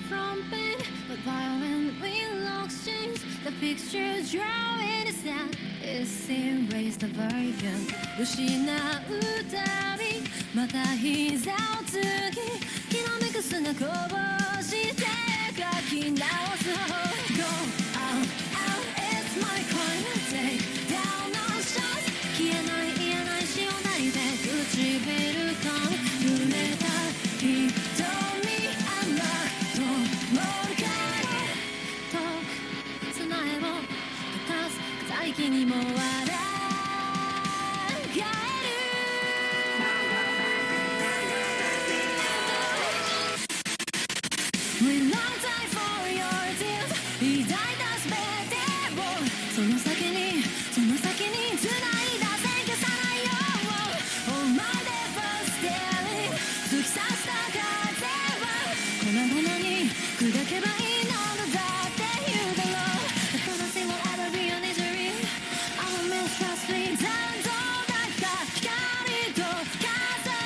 from pain, but violently lost change. The picture drawing is that is erased the version. 失うたびまた膝をつき、きらめく砂こぼして書き直す方 Go out, out, it's my crime. Take down no shots. 消えない言えない潮なりで唇噛む濡れた瞳甘ともるから遠く砂絵を溶かす飾り気にも笑える We long time for your tears 抱いた全てをその先に繋いだ線消さないよ Oh my day first daring 突き刺した風は粉々に砕けばいいのだって言うだろう The fantasy will ever be an injury I will miss trust me 残像だった光と重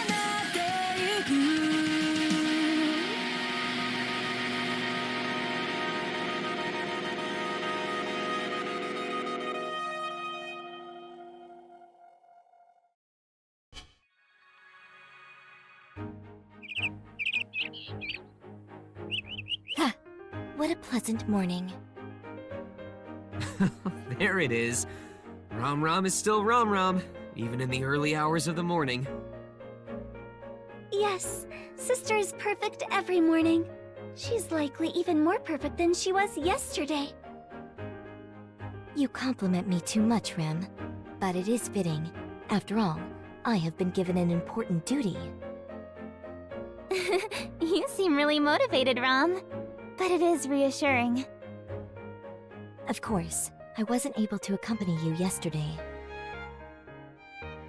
なってゆく Ha! What a pleasant morning. There it is. Rom Rom is still Rom Rom, even in the early hours of the morning. Yes, sister is perfect every morning. She's likely even more perfect than she was yesterday. You compliment me too much, Rem. But it is fitting. After all, I have been given an important duty. You seem really motivated, Rom. But it is reassuring. Of course, I wasn't able to accompany you yesterday.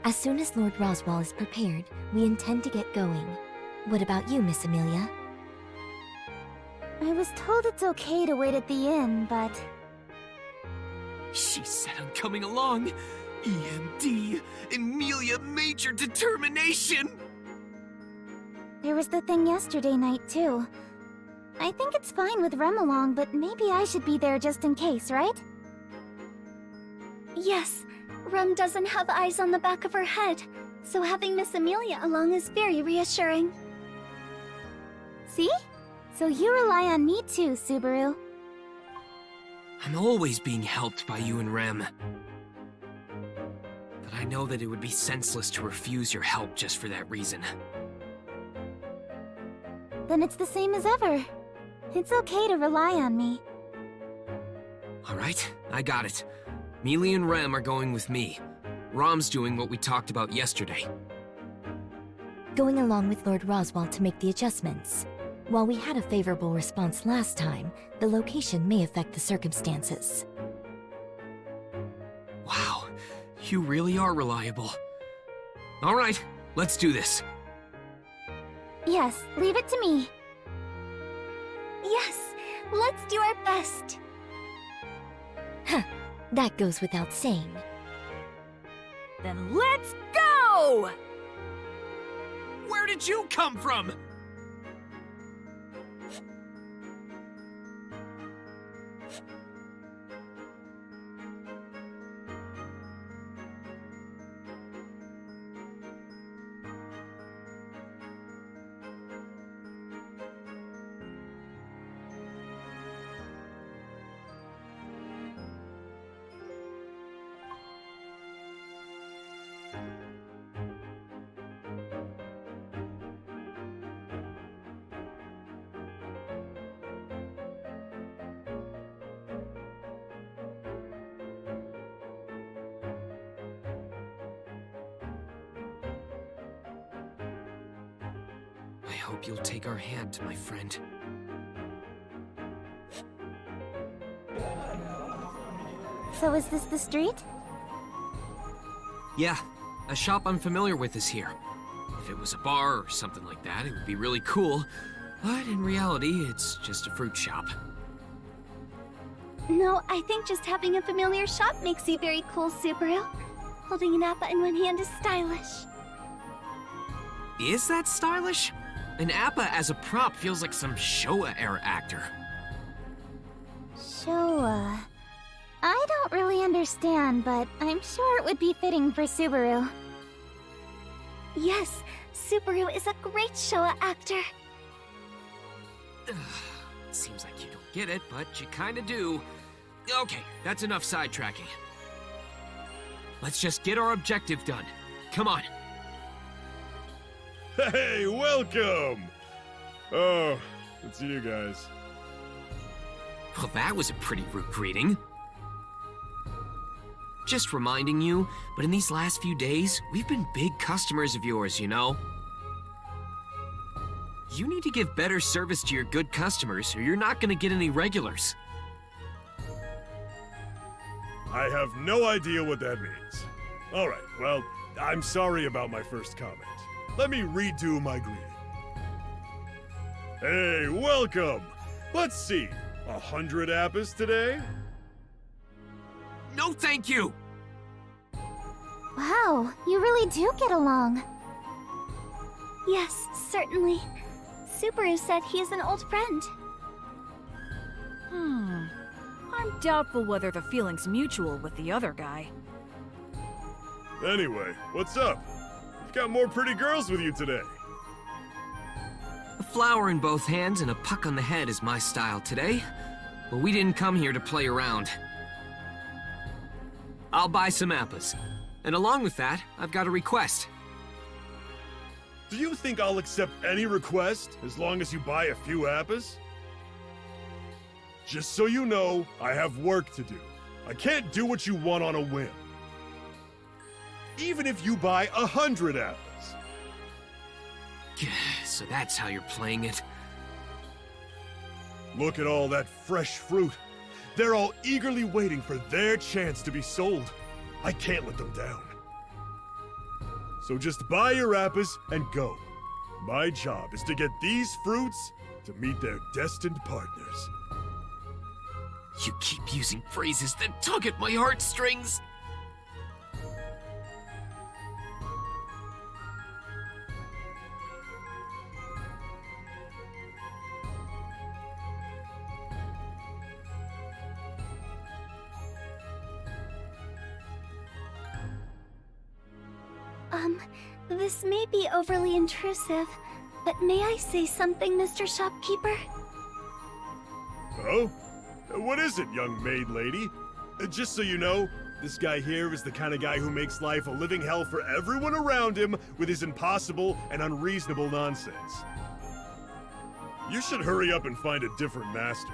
As soon as Lord Roswell is prepared, we intend to get going. What about you, Miss Emilia? I was told it's okay to wait at the inn, but... She said I'm coming along. EMD, Emilia Major Determination! There was the thing yesterday night, too. I think it's fine with Rem along, but maybe I should be there just in case, right? Yes, Rem doesn't have eyes on the back of her head, so having Miss Emilia along is very reassuring. See? So you rely on me too, Subaru. I'm always being helped by you and Rem. But I know that it would be senseless to refuse your help just for that reason. Then it's the same as ever. It's okay to rely on me. Alright, I got it. Mealy and Rem are going with me. Rom's doing what we talked about yesterday. Going along with Lord Roswell to make the adjustments. While we had a favorable response last time, the location may affect the circumstances. Wow, you really are reliable. Alright, let's do this. Yes, leave it to me. Yes, let's do our best. Huh, that goes without saying. Then let's go! Where did you come from? I hope you'll take our hand, my friend. So is this the street? Yeah, a shop I'm familiar with is here. If it was a bar or something like that, it would be really cool. But in reality, it's just a fruit shop. No, I think just having a familiar shop makes you very cool, Subaru. Holding an apple in one hand is stylish. Is that stylish? An appa as a prop feels like some Showa-era actor. Showa. I don't really understand, but I'm sure it would be fitting for Subaru. Yes, Subaru is a great Showa actor. Seems like you don't get it, but you kinda do. Okay, that's enough sidetracking. Let's just get our objective done. Come on. Hey, welcome! Oh, it's you guys. Well, that was a pretty rude greeting. Just reminding you, but in these last few days, we've been big customers of yours, you know? You need to give better service to your good customers, or you're not gonna get any regulars. I have no idea what that means. Alright, well, I'm sorry about my first comment. Let me redo my greeting. Hey, welcome! Let's see, 100 appas today? No, thank you! Wow, you really do get along. Yes, certainly. Subaru said he is an old friend. I'm doubtful whether the feeling's mutual with the other guy. Anyway, what's up? You've got more pretty girls with you today. A flower in both hands and a puck on the head is my style today. But we didn't come here to play around. I'll buy some appas. And along with that, I've got a request. Do you think I'll accept any request as long as you buy a few appas? Just so you know, I have work to do. I can't do what you want on a whim. Even if you buy 100 appas. So that's how you're playing it. Look at all that fresh fruit. They're all eagerly waiting for their chance to be sold. I can't let them down. So just buy your appas and go. My job is to get these fruits to meet their destined partners. You keep using phrases that tug at my heartstrings. This may be overly intrusive, but may I say something, Mr. Shopkeeper? Oh? What is it, young maid lady? Just so you know, this guy here is the kind of guy who makes life a living hell for everyone around him with his impossible and unreasonable nonsense. You should hurry up and find a different master.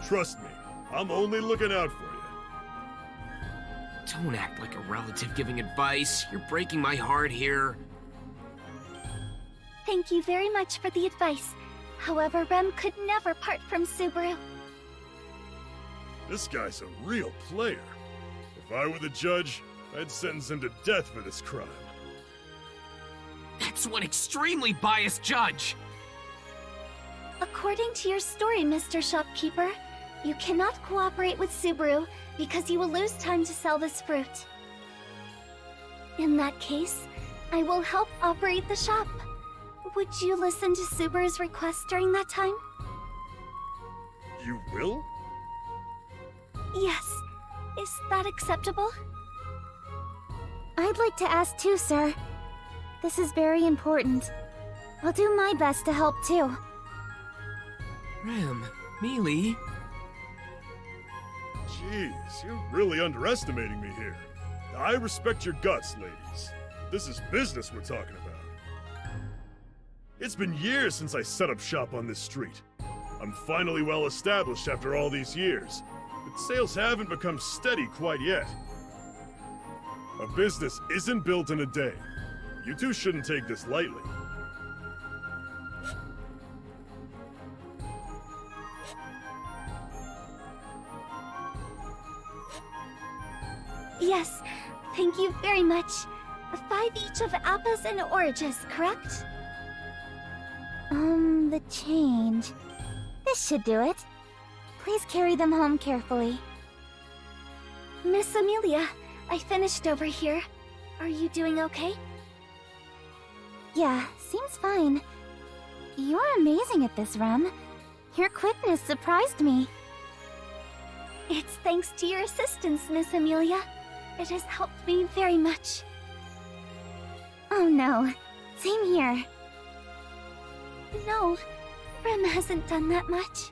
Trust me, I'm only looking out for you. Don't act like a relative giving advice. You're breaking my heart here. Thank you very much for the advice. However, Rem could never part from Subaru. This guy's a real player. If I were the judge, I'd sentence him to death for this crime. That's one extremely biased judge. According to your story, Mr. Shopkeeper, you cannot cooperate with Subaru because you will lose time to sell this fruit. In that case, I will help operate the shop. Would you listen to Subaru's request during that time? You will? Yes. Is that acceptable? I'd like to ask too, sir. This is very important. I'll do my best to help too. Rem, Mealy. Jeez, you're really underestimating me here. I respect your guts, ladies. This is business we're talking about. It's been years since I set up shop on this street. I'm finally well established after all these years, but sales haven't become steady quite yet. A business isn't built in a day. You two shouldn't take this lightly. Yes, thank you very much. 5 each of appas and oranges, correct? The change. This should do it. Please carry them home carefully. Miss Emilia, I finished over here. Are you doing okay? Yeah, seems fine. You're amazing at this, Rem. Your quickness surprised me. It's thanks to your assistance, Miss Emilia. It has helped me very much. Oh no, same here. No, Rem hasn't done that much.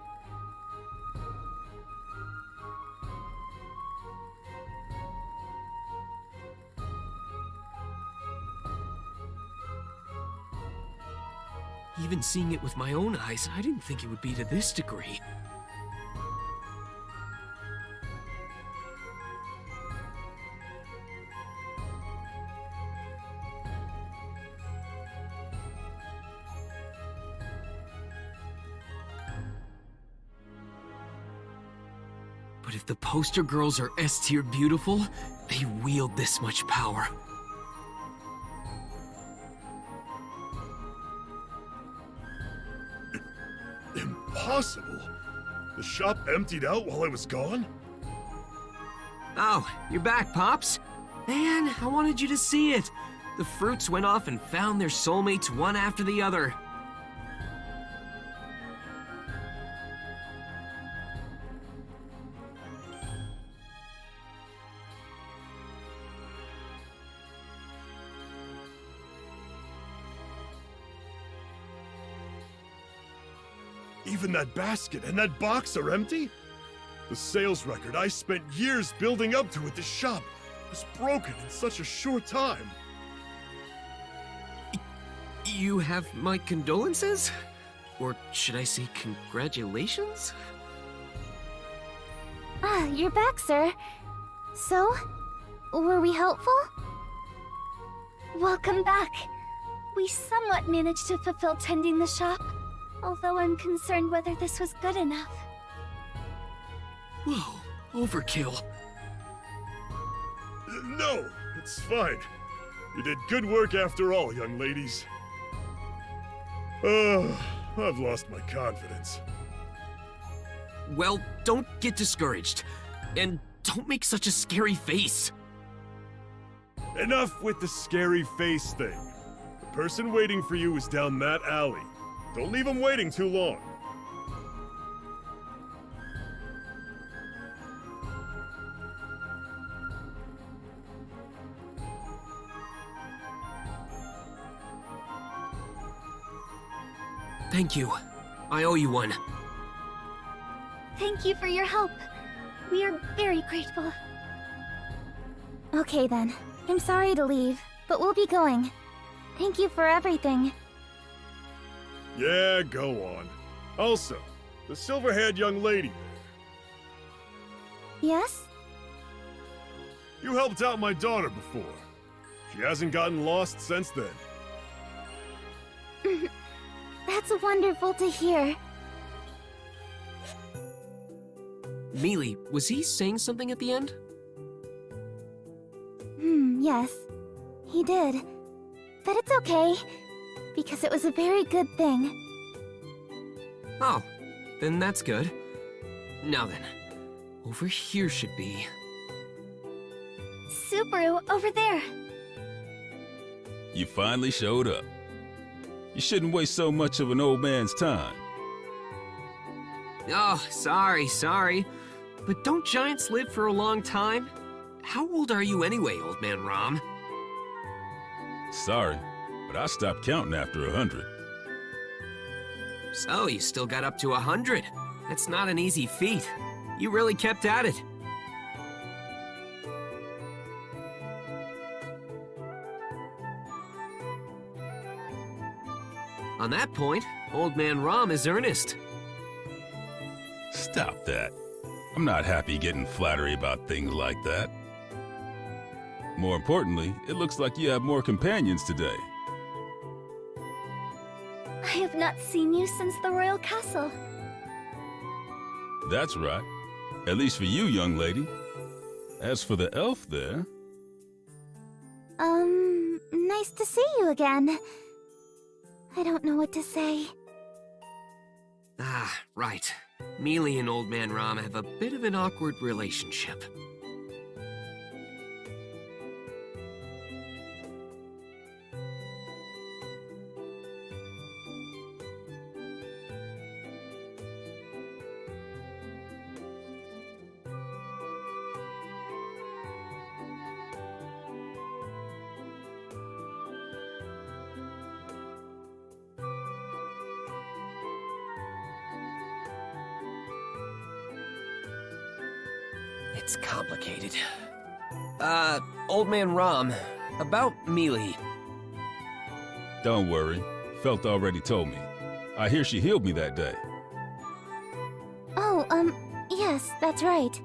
Even seeing it with my own eyes, I didn't think it would be to this degree. But if the poster girls are S-tier beautiful, they wield this much power. Impossible! The shop emptied out while I was gone? Oh, you're back, Pops. Man, I wanted you to see it. The fruits went off and found their soulmates one after the other. Even that basket and that box are empty? The sales record I spent years building up to at this shop was broken in such a short time. You have my condolences? Or should I say congratulations? Ah, you're back, sir. So, were we helpful? Welcome back. We somewhat managed to fulfill tending the shop, although I'm concerned whether this was good enough. Whoa, overkill. No, it's fine. You did good work after all, young ladies. I've lost my confidence. Well, don't get discouraged. And don't make such a scary face. Enough with the scary face thing. The person waiting for you is down that alley. Don't leave him waiting too long. Thank you. I owe you one. Thank you for your help. We are very grateful. Okay then. I'm sorry to leave, but we'll be going. Thank you for everything. Yeah, go on. Also, the silver-haired young lady there. Yes? You helped out my daughter before. She hasn't gotten lost since then. That's wonderful to hear. Mealy, was he saying something at the end? Yes. He did. But it's okay, because it was a very good thing. Oh, then that's good. Now then, over here should be... Subaru, over there. You finally showed up. You shouldn't waste so much of an old man's time. Oh, sorry. But don't giants live for a long time? How old are you anyway, old man Rom? Sorry, but I stopped counting after 100. So, you still got up to 100. That's not an easy feat. You really kept at it. On that point, old man Rom is earnest. Stop that. I'm not happy getting flattery about things like that. More importantly, it looks like you have more companions today. I have not seen you since the royal castle. That's right. At least for you, young lady. As for the elf there... Nice to see you again. I don't know what to say. Ah, right. Mealy and old man Rom have a bit of an awkward relationship. It's complicated. Old man Rom, about Mealy. Don't worry. Felt already told me. I hear she healed me that day. Oh, yes, that's right.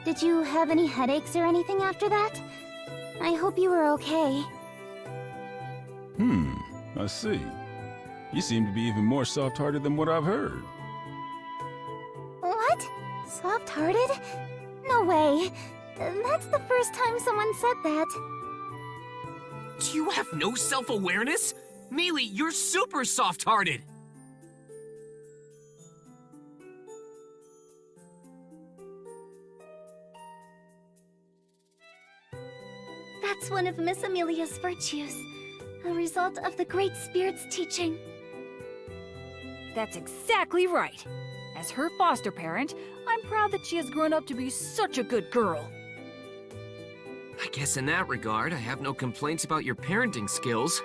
Did you have any headaches or anything after that? I hope you were okay. I see. You seem to be even more soft-hearted than what I've heard. What? Soft-hearted? No way. That's the first time someone said that. Do you have no self-awareness? Mealy, you're super soft-hearted! That's one of Miss Emilia's virtues. A result of the Great Spirit's teaching. That's exactly right. As her foster parent, I'm proud that she has grown up to be such a good girl. I guess in that regard, I have no complaints about your parenting skills.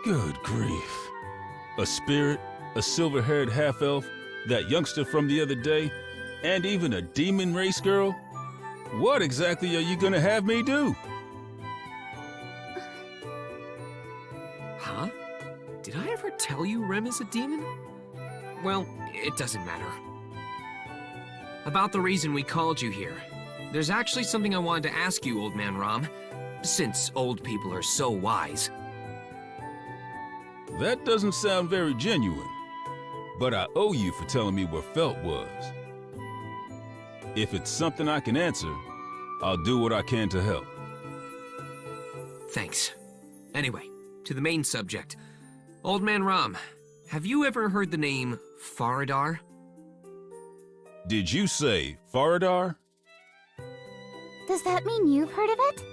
Good grief. A spirit, a silver-haired half-elf, that youngster from the other day, and even a demon race girl? What exactly are you gonna have me do? Huh? Did I ever tell you Rem is a demon? Well, it doesn't matter. About the reason we called you here. There's actually something I wanted to ask you, Old Man Rom, since old people are so wise. That doesn't sound very genuine, but I owe you for telling me where Felt was. If it's something I can answer, I'll do what I can to help. Thanks. Anyway, to the main subject. Old Man Rom, have you ever heard the name Faradar? Did you say Faradar? Does that mean you've heard of it?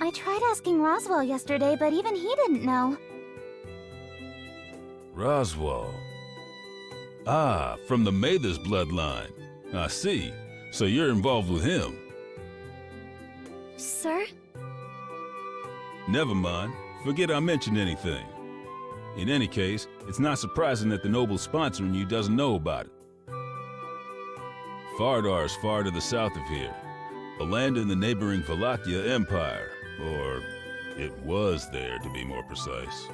I tried asking Roswell yesterday, but even he didn't know. Roswell. Ah, from the Mathers bloodline. I see. So you're involved with him. Sir? Never mind. Forget I mentioned anything. In any case, it's not surprising that the noble sponsoring you doesn't know about it. Faradar is far to the south of here, a land in the neighboring Wallachia Empire, or it was there to be more precise.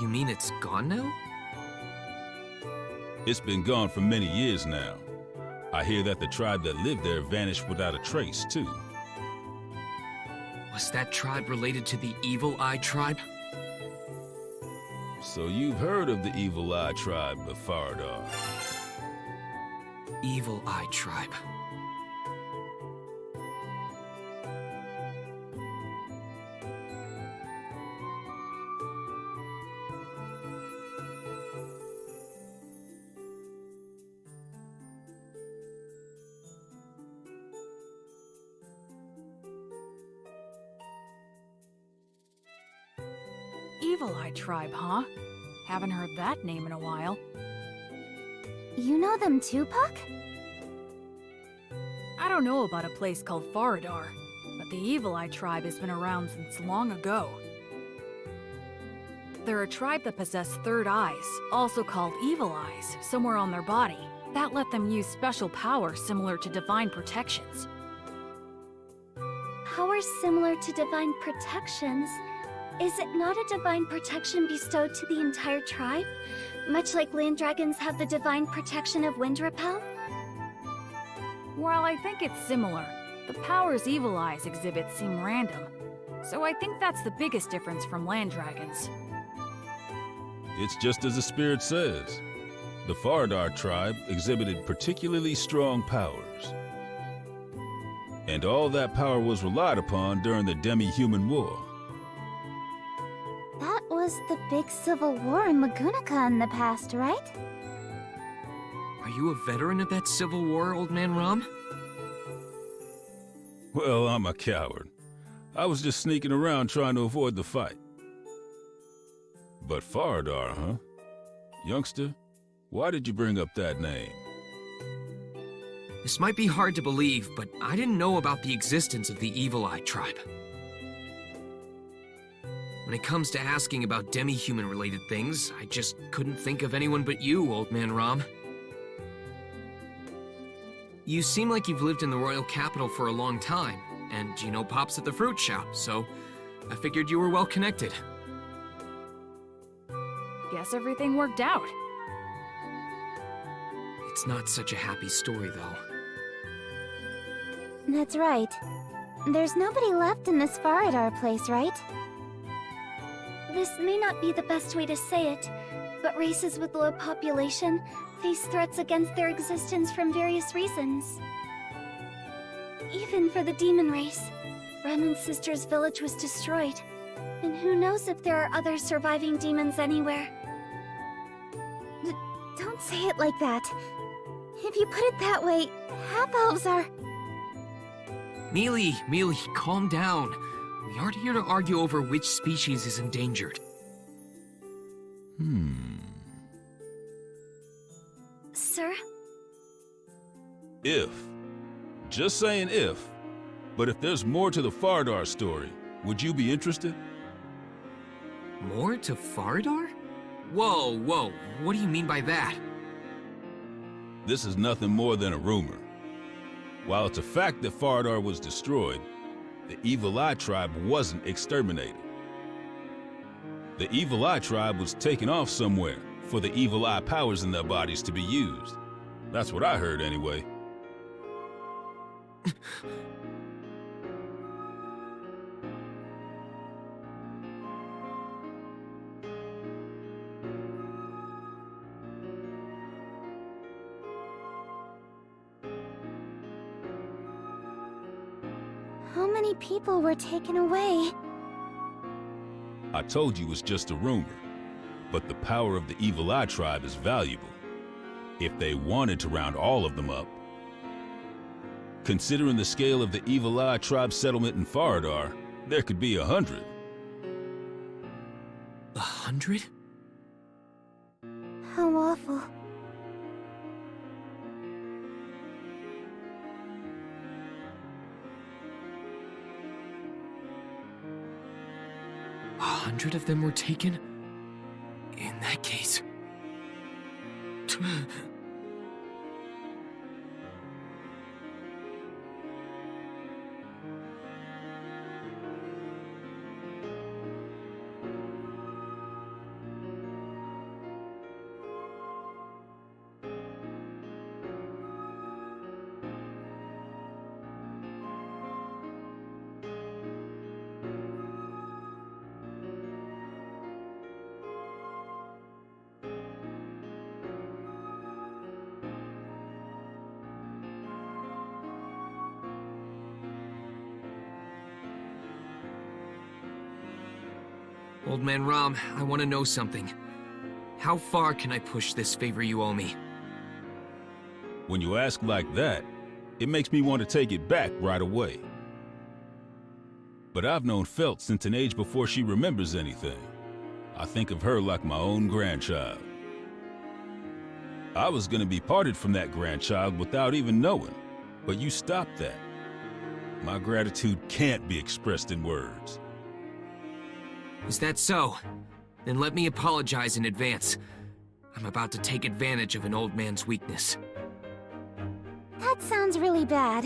You mean it's gone now? It's been gone for many years now. I hear that the tribe that lived there vanished without a trace, too. Was that tribe related to the Evil Eye tribe? So you've heard of the Evil Eye tribe of Faradar? Evil Eye tribe. Evil Eye Tribe, huh? Haven't heard that name in a while. You know them too, Puck? I don't know about a place called Faradar, but the Evil Eye Tribe has been around since long ago. They're a tribe that possess third eyes, also called Evil Eyes, somewhere on their body. That let them use special powers similar to divine protections. Powers similar to divine protections. Is it not a divine protection bestowed to the entire tribe? Much like land dragons have the divine protection of wind repel? While I think it's similar, the powers Evil Eyes exhibit seem random. So I think that's the biggest difference from land dragons. It's just as the spirit says. The Faradar tribe exhibited particularly strong powers. And all that power was relied upon during the demi-human war. That was the big civil war in Lugunica in the past, right? Are you a veteran of that civil war, Old Man Rom? Well, I'm a coward. I was just sneaking around trying to avoid the fight. But Faradar, huh? Youngster, why did you bring up that name? This might be hard to believe, but I didn't know about the existence of the Evil Eye tribe. When When it comes to asking about demi-human related things, I just couldn't think of anyone but you, Old Man Rom. You seem like you've lived in the royal capital for a long time, and you know Pops at the fruit shop, so I figured you were well connected. Guess everything worked out. It's not such a happy story, though. That's right. There's nobody left in this Faradar place, right? This may not be the best way to say it, but races with low population face threats against their existence from various reasons. Even for the demon race, Remen's sister's village was destroyed, and who knows if there are other surviving demons anywhere. Don't say it like that. If you put it that way, half-elves are... Mealy, calm down. We aren't here to argue over which species is endangered. Sir? If. Just saying if. But if there's more to the Faradar story, would you be interested? More to Faradar? Whoa, what do you mean by that? This is nothing more than a rumor. While it's a fact that Faradar was destroyed, the Evil Eye tribe wasn't exterminated. The Evil Eye tribe was taken off somewhere for the Evil Eye powers in their bodies to be used. That's what I heard anyway. How many people were taken away? I told you it's just a rumor, but the power of the Evil Eye tribe is valuable. If they wanted to round all of them up. Considering the scale of the Evil Eye tribe settlement in Faradar, there could be 100. 100? How awful. A 100 of them were taken? In that case... Old Man Rom, I want to know something. How far can I push this favor you owe me? When you ask like that, it makes me want to take it back right away. But I've known Felt since an age before she remembers anything. I think of her like my own grandchild. I was gonna be parted from that grandchild without even knowing, but you stopped that. My gratitude can't be expressed in words. Is that so? Then let me apologize in advance. I'm about to take advantage of an old man's weakness. That sounds really bad.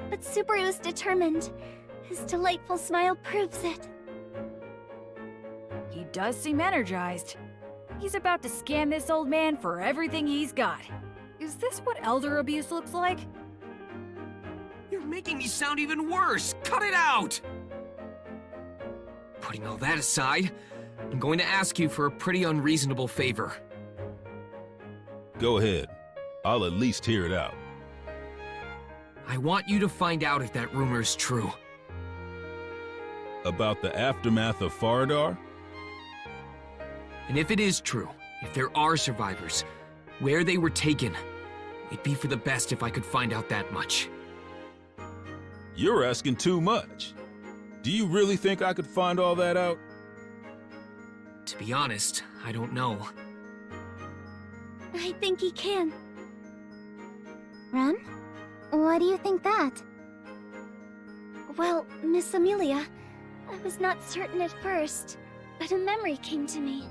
But Subaru is determined. His delightful smile proves it. He does seem energized. He's about to scan this old man for everything he's got. Is this what elder abuse looks like? You're making me sound even worse! Cut it out! Putting all that aside, I'm going to ask you for a pretty unreasonable favor. Go ahead. I'll at least hear it out. I want you to find out if that rumor is true. About the aftermath of Faradar? And if it is true, if there are survivors, where they were taken, it'd be for the best if I could find out that much. You're asking too much. Do you really think I could find all that out? To be honest, I don't know. I think he can. Rem? Why do you think that? Well, Miss Emilia, I was not certain at first, but a memory came to me.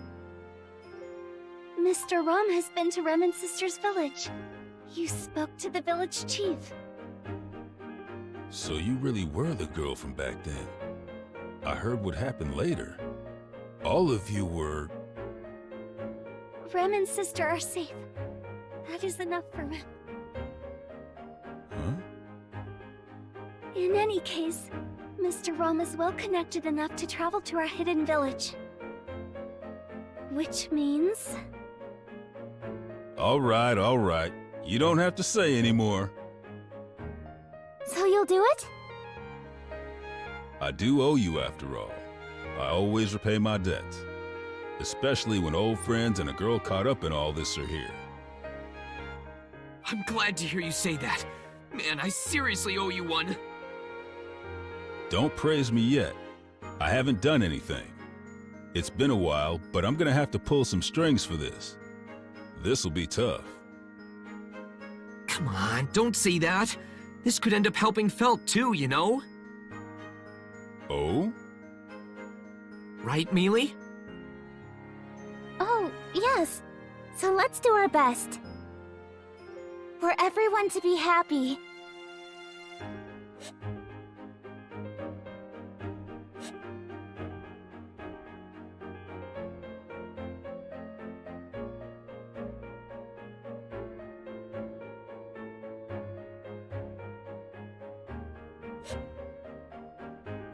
Mr. Rom has been to Rem and Sister's village. You spoke to the village chief. So you really were the girl from back then. I heard what happened later. All of you were... Rem and Sister are safe. That is enough for Rem. Huh? In any case, Mr. Rom is well connected enough to travel to our hidden village. Which means... All right. You don't have to say anymore. So you'll do it? I do owe you after all. I always repay my debts. Especially when old friends and a girl caught up in all this are here. I'm glad to hear you say that. Man, I seriously owe you one. Don't praise me yet. I haven't done anything. It's been a while, but I'm gonna have to pull some strings for this. This'll be tough. Come on, don't say that. This could end up helping Felt too, you know? Oh? Right, Mealy? Oh, yes. So let's do our best. For everyone to be happy.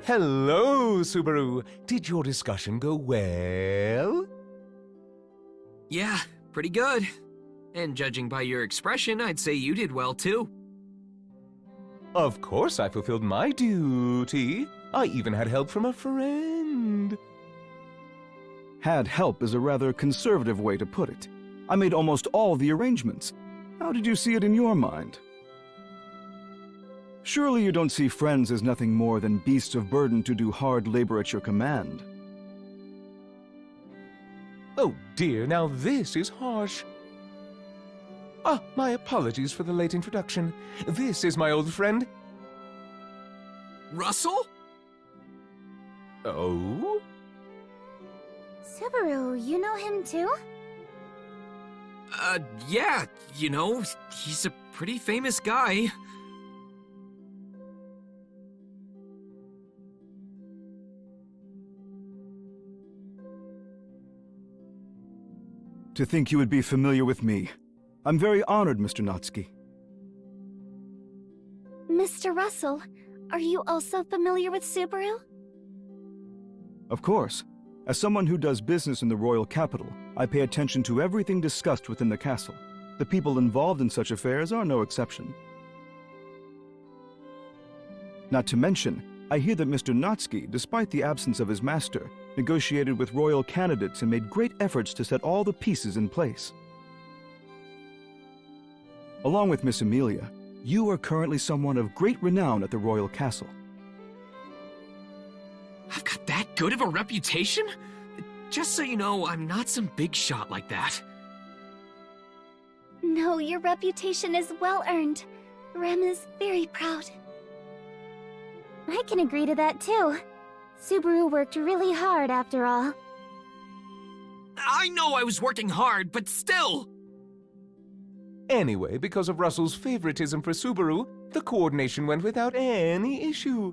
Hello, Subaru. Did your discussion go well? Yeah, pretty good. And judging by your expression, I'd say you did well too. Of course I fulfilled my duty. I even had help from a friend. Had help is a rather conservative way to put it. I made almost all the arrangements. How did you see it in your mind? Surely you don't see friends as nothing more than beasts of burden to do hard labor at your command. Oh dear, now this is harsh. Ah, my apologies for the late introduction. This is my old friend. Russell? Oh? Subaru, you know him too? Yeah, you know, he's a pretty famous guy. To think you would be familiar with me. I'm very honored, Mr. Natsuki. Mr. Russell, are you also familiar with Subaru? Of course. As someone who does business in the royal capital, I pay attention to everything discussed within the castle. The people involved in such affairs are no exception. Not to mention, I hear that Mr. Natsuki, despite the absence of his master, negotiated with royal candidates and made great efforts to set all the pieces in place. Along with Miss Emilia, you are currently someone of great renown at the royal castle. I've got that good of a reputation? Just so you know, I'm not some big shot like that. No, your reputation is well earned. Rem is very proud. I can agree to that too. Subaru worked really hard after all. I know I was working hard, but still! Anyway, because of Russell's favoritism for Subaru, the coordination went without any issue.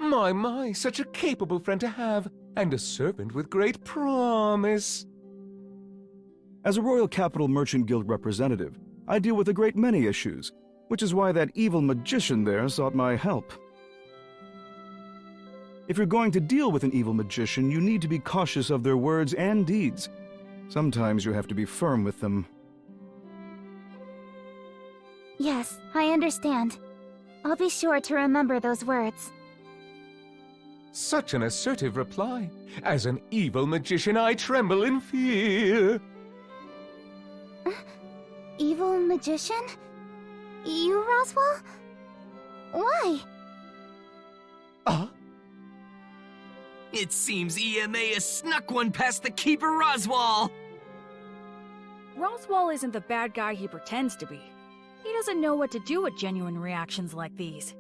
My, such a capable friend to have, and a servant with great promise. As a Royal Capital Merchant Guild representative, I deal with a great many issues, which is why that evil magician there sought my help. If you're going to deal with an evil magician, you need to be cautious of their words and deeds. Sometimes you have to be firm with them. Yes, I understand. I'll be sure to remember those words. Such an assertive reply. As an evil magician, I tremble in fear. Evil magician? You, Roswell? Why? It seems EMA has snuck one past the Keeper Roswell! Roswell isn't the bad guy he pretends to be. He doesn't know what to do with genuine reactions like these.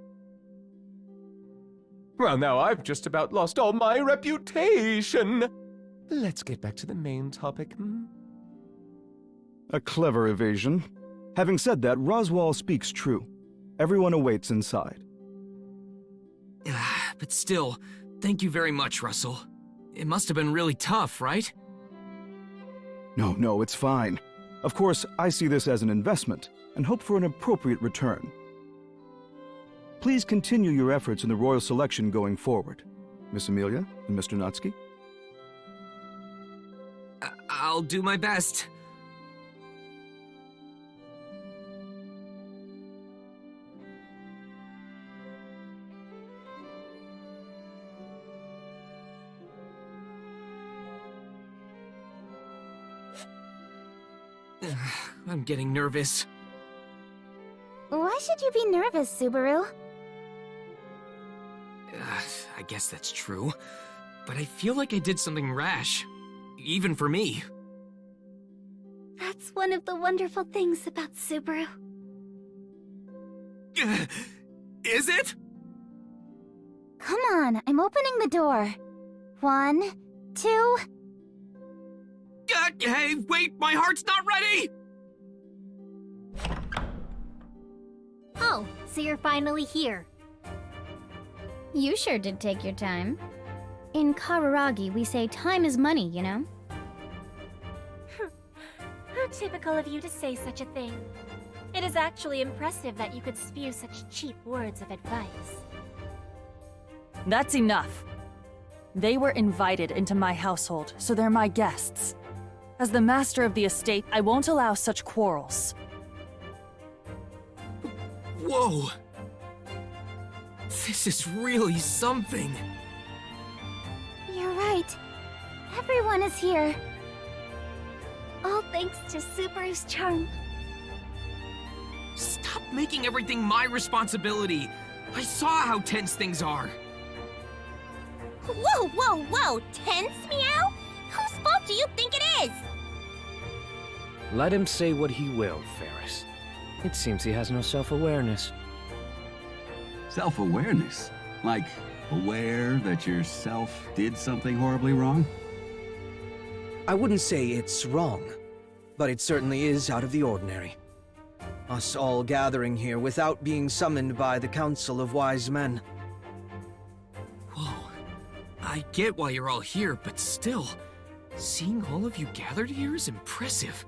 Well, now I've just about lost all my reputation. Let's get back to the main topic. A clever evasion. Having said that, Roswell speaks true. Everyone awaits inside. But still, thank you very much, Russell. It must have been really tough, right? No, it's fine. Of course, I see this as an investment and hope for an appropriate return. Please continue your efforts in the royal selection going forward, Miss Emilia and Mr. Natsuki. I'll do my best. I'm getting nervous. Why should you be nervous, Subaru? I guess that's true. But I feel like I did something rash. Even for me. That's one of the wonderful things about Subaru. Is it? Come on, I'm opening the door. 1, 2... Hey, wait, my heart's not ready! Oh, so you're finally here. You sure did take your time. In Kararagi, we say time is money, you know? How typical of you to say such a thing. It is actually impressive that you could spew such cheap words of advice. That's enough. They were invited into my household, so they're my guests. As the master of the estate, I won't allow such quarrels. Whoa! This is really something. You're right. Everyone is here. All thanks to Subaru's charm. Stop making everything my responsibility. I saw how tense things are. Whoa! Tense, meow? Whose fault do you think it is? Let him say what he will, Ferris. It seems he has no self-awareness. Self-awareness? Like, aware that yourself did something horribly wrong? I wouldn't say it's wrong, but it certainly is out of the ordinary. Us all gathering here without being summoned by the Council of Wise Men. Whoa. I get why you're all here, but still, seeing all of you gathered here is impressive.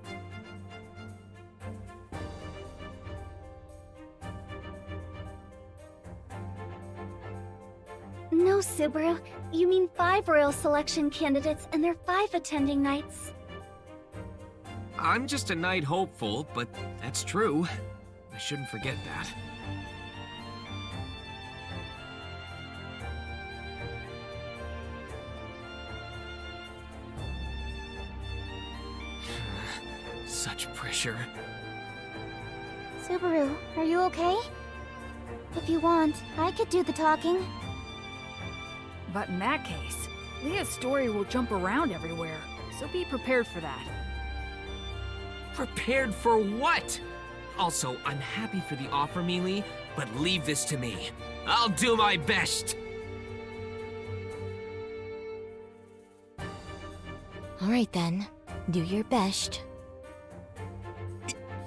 No, Subaru. You mean 5 royal selection candidates, and there are 5 attending knights. I'm just a knight hopeful, but that's true. I shouldn't forget that. Such pressure. Subaru, are you okay? If you want, I could do the talking. But in that case, Leah's story will jump around everywhere, so be prepared for that. Prepared for what? Also, I'm happy for the offer, Mealy, but leave this to me. I'll do my best! Alright then, do your best.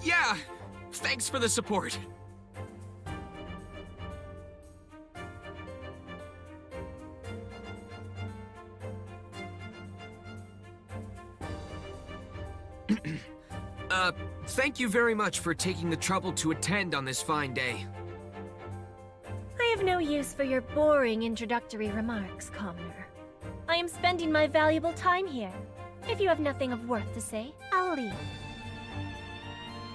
Yeah! Thanks for the support. Thank you very much for taking the trouble to attend on this fine day. I have no use for your boring introductory remarks, Commoner. I am spending my valuable time here. If you have nothing of worth to say, I'll leave.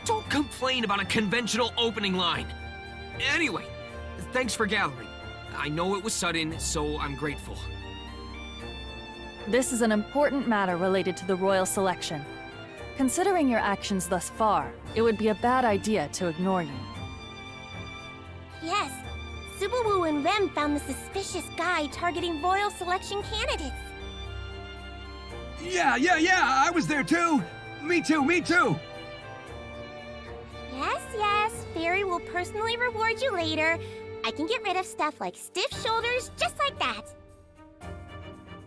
Don't complain about a conventional opening line. Anyway, thanks for gathering. I know it was sudden, so I'm grateful. This is an important matter related to the royal selection. Considering your actions thus far, it would be a bad idea to ignore you. Yes, Subaru and Rem found the suspicious guy targeting royal selection candidates. Yeah, I was there too! Me too! Yes, Fairy will personally reward you later. I can get rid of stuff like stiff shoulders just like that.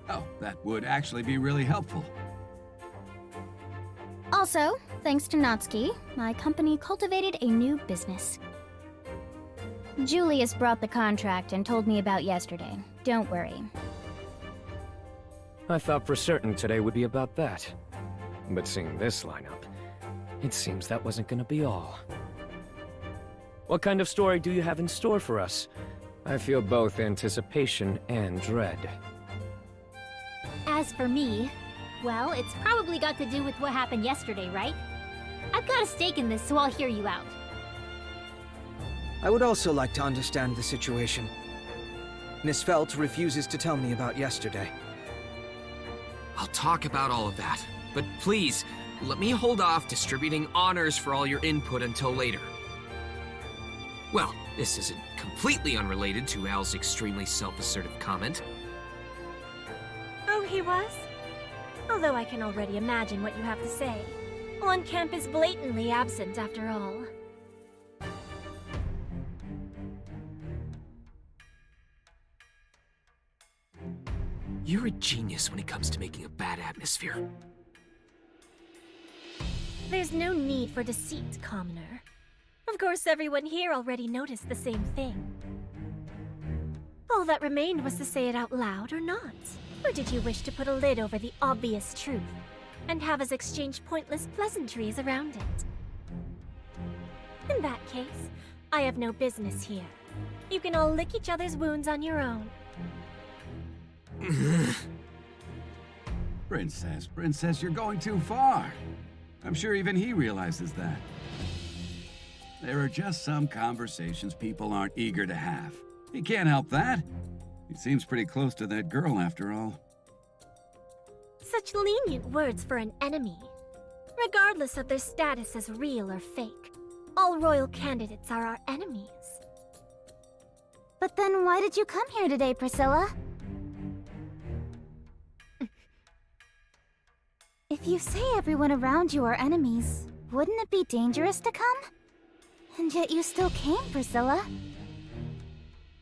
Oh, that would actually be really helpful. Also, thanks to Natsuki, my company cultivated a new business. Julius brought the contract and told me about yesterday. Don't worry. I thought for certain today would be about that. But seeing this lineup, it seems that wasn't gonna be all. What kind of story do you have in store for us? I feel both anticipation and dread. As for me, well, it's probably got to do with what happened yesterday, right? I've got a stake in this, so I'll hear you out. I would also like to understand the situation. Miss Felt refuses to tell me about yesterday. I'll talk about all of that, but please, let me hold off distributing honors for all your input until later. Well, this isn't completely unrelated to Al's extremely self-assertive comment. Oh, he was? Although I can already imagine what you have to say. On-camp is blatantly absent, after all. You're a genius when it comes to making a bad atmosphere. There's no need for deceit, commoner. Of course, everyone here already noticed the same thing. All that remained was to say it out loud or not. Or did you wish to put a lid over the obvious truth and have us exchange pointless pleasantries around it? In that case, I have no business here. You can all lick each other's wounds on your own. Princess, you're going too far. I'm sure even he realizes that. There are just some conversations people aren't eager to have. He can't help that. He seems pretty close to that girl after all. Such lenient words for an enemy. Regardless of their status as real or fake, all royal candidates are our enemies. But then why did you come here today, Priscilla? If you say everyone around you are enemies, wouldn't it be dangerous to come? And yet you still came, Priscilla.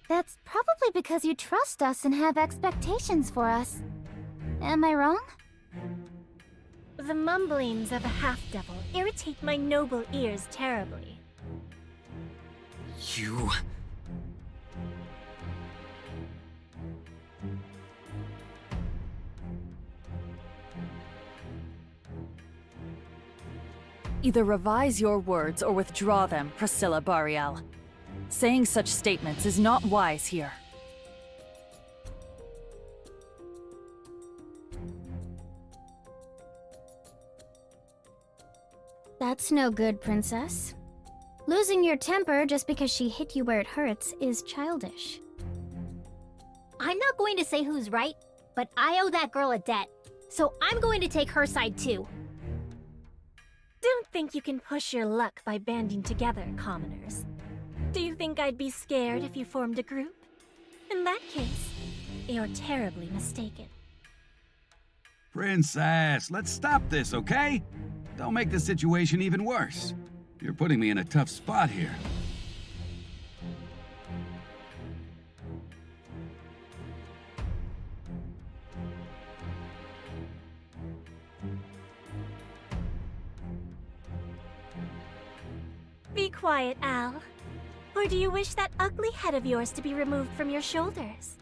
That's probably because you trust us and have expectations for us. Am I wrong? The mumblings of a half-devil irritate my noble ears terribly. You... Either revise your words or withdraw them, Priscilla Bariel. Saying such statements is not wise here. That's no good, Princess. Losing your temper just because she hit you where it hurts is childish. I'm not going to say who's right, but I owe that girl a debt. So I'm going to take her side too. Don't think you can push your luck by banding together, commoners. Do you think I'd be scared if you formed a group? In that case, you're terribly mistaken. Princess, let's stop this, okay? Don't make the situation even worse. You're putting me in a tough spot here. Be quiet, Al. Or do you wish that ugly head of yours to be removed from your shoulders?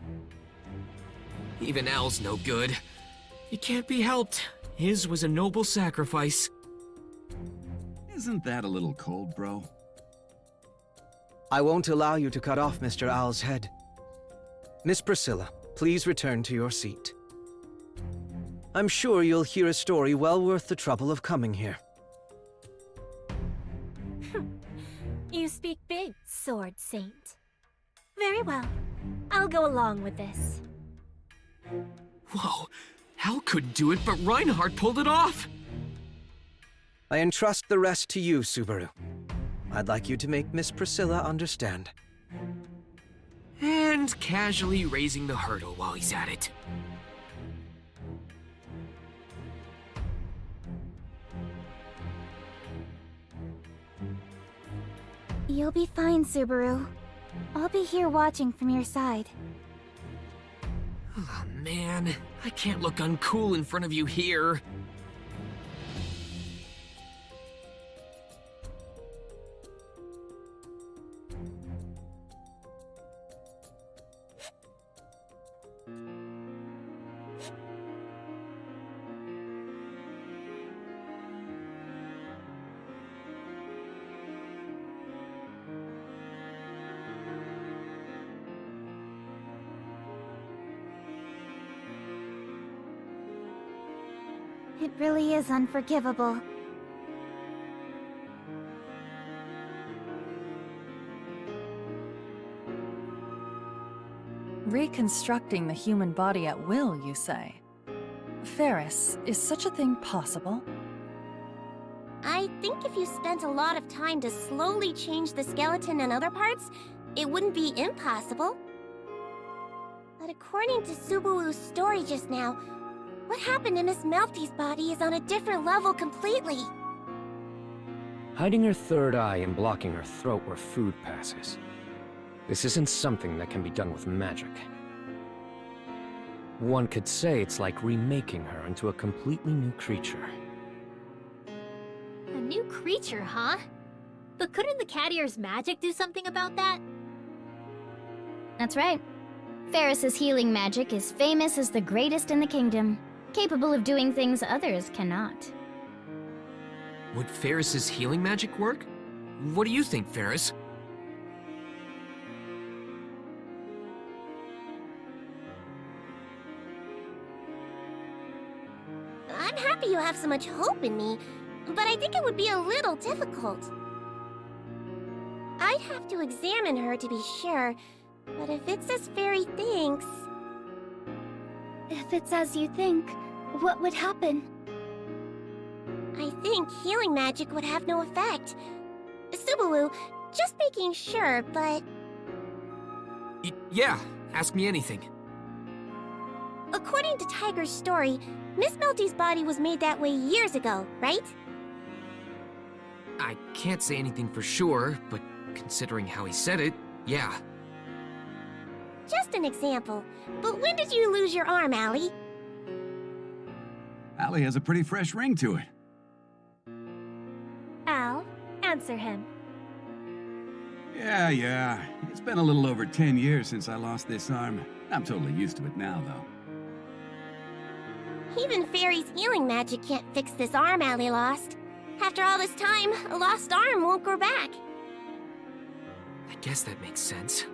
Even Al's no good. It can't be helped. His was a noble sacrifice. Isn't that a little cold, bro? I won't allow you to cut off Mr. Al's head. Miss Priscilla, please return to your seat. I'm sure you'll hear a story well worth the trouble of coming here. You speak big, Sword Saint. Very well. I'll go along with this. Whoa, Al couldn't do it, but Reinhardt pulled it off! I entrust the rest to you, Subaru. I'd like you to make Miss Priscilla understand. And casually raising the hurdle while he's at it. You'll be fine, Subaru. I'll be here watching from your side. Oh man, I can't look uncool in front of you here. It really is unforgivable. Reconstructing the human body at will, you say? Ferris, is such a thing possible? I think if you spent a lot of time to slowly change the skeleton and other parts, it wouldn't be impossible. But according to Subaru's story just now, what happened to Miss Melty's body is on a different level completely. Hiding her third eye and blocking her throat where food passes. This isn't something that can be done with magic. One could say it's like remaking her into a completely new creature. A new creature, huh? But couldn't the cat ear's magic do something about that? That's right. Ferris's healing magic is famous as the greatest in the kingdom, capable of doing things others cannot. Would Ferris's healing magic work? What do you think, Ferris? I'm happy you have so much hope in me, but I think it would be a little difficult. I'd have to examine her to be sure, but if it's as Fairy thinks... If it's as you think, what would happen? I think healing magic would have no effect. Subaru, just making sure, but... Yeah, ask me anything. According to Tiger's story, Miss Melty's body was made that way years ago, right? I can't say anything for sure, but considering how he said it, yeah. Just an example. But when did you lose your arm, Allie? Allie has a pretty fresh ring to it. Al, answer him. Yeah. It's been a little over 10 years since I lost this arm. I'm totally used to it now, though. Even Fairy's healing magic can't fix this arm Allie lost. After all this time, a lost arm won't grow back. I guess that makes sense.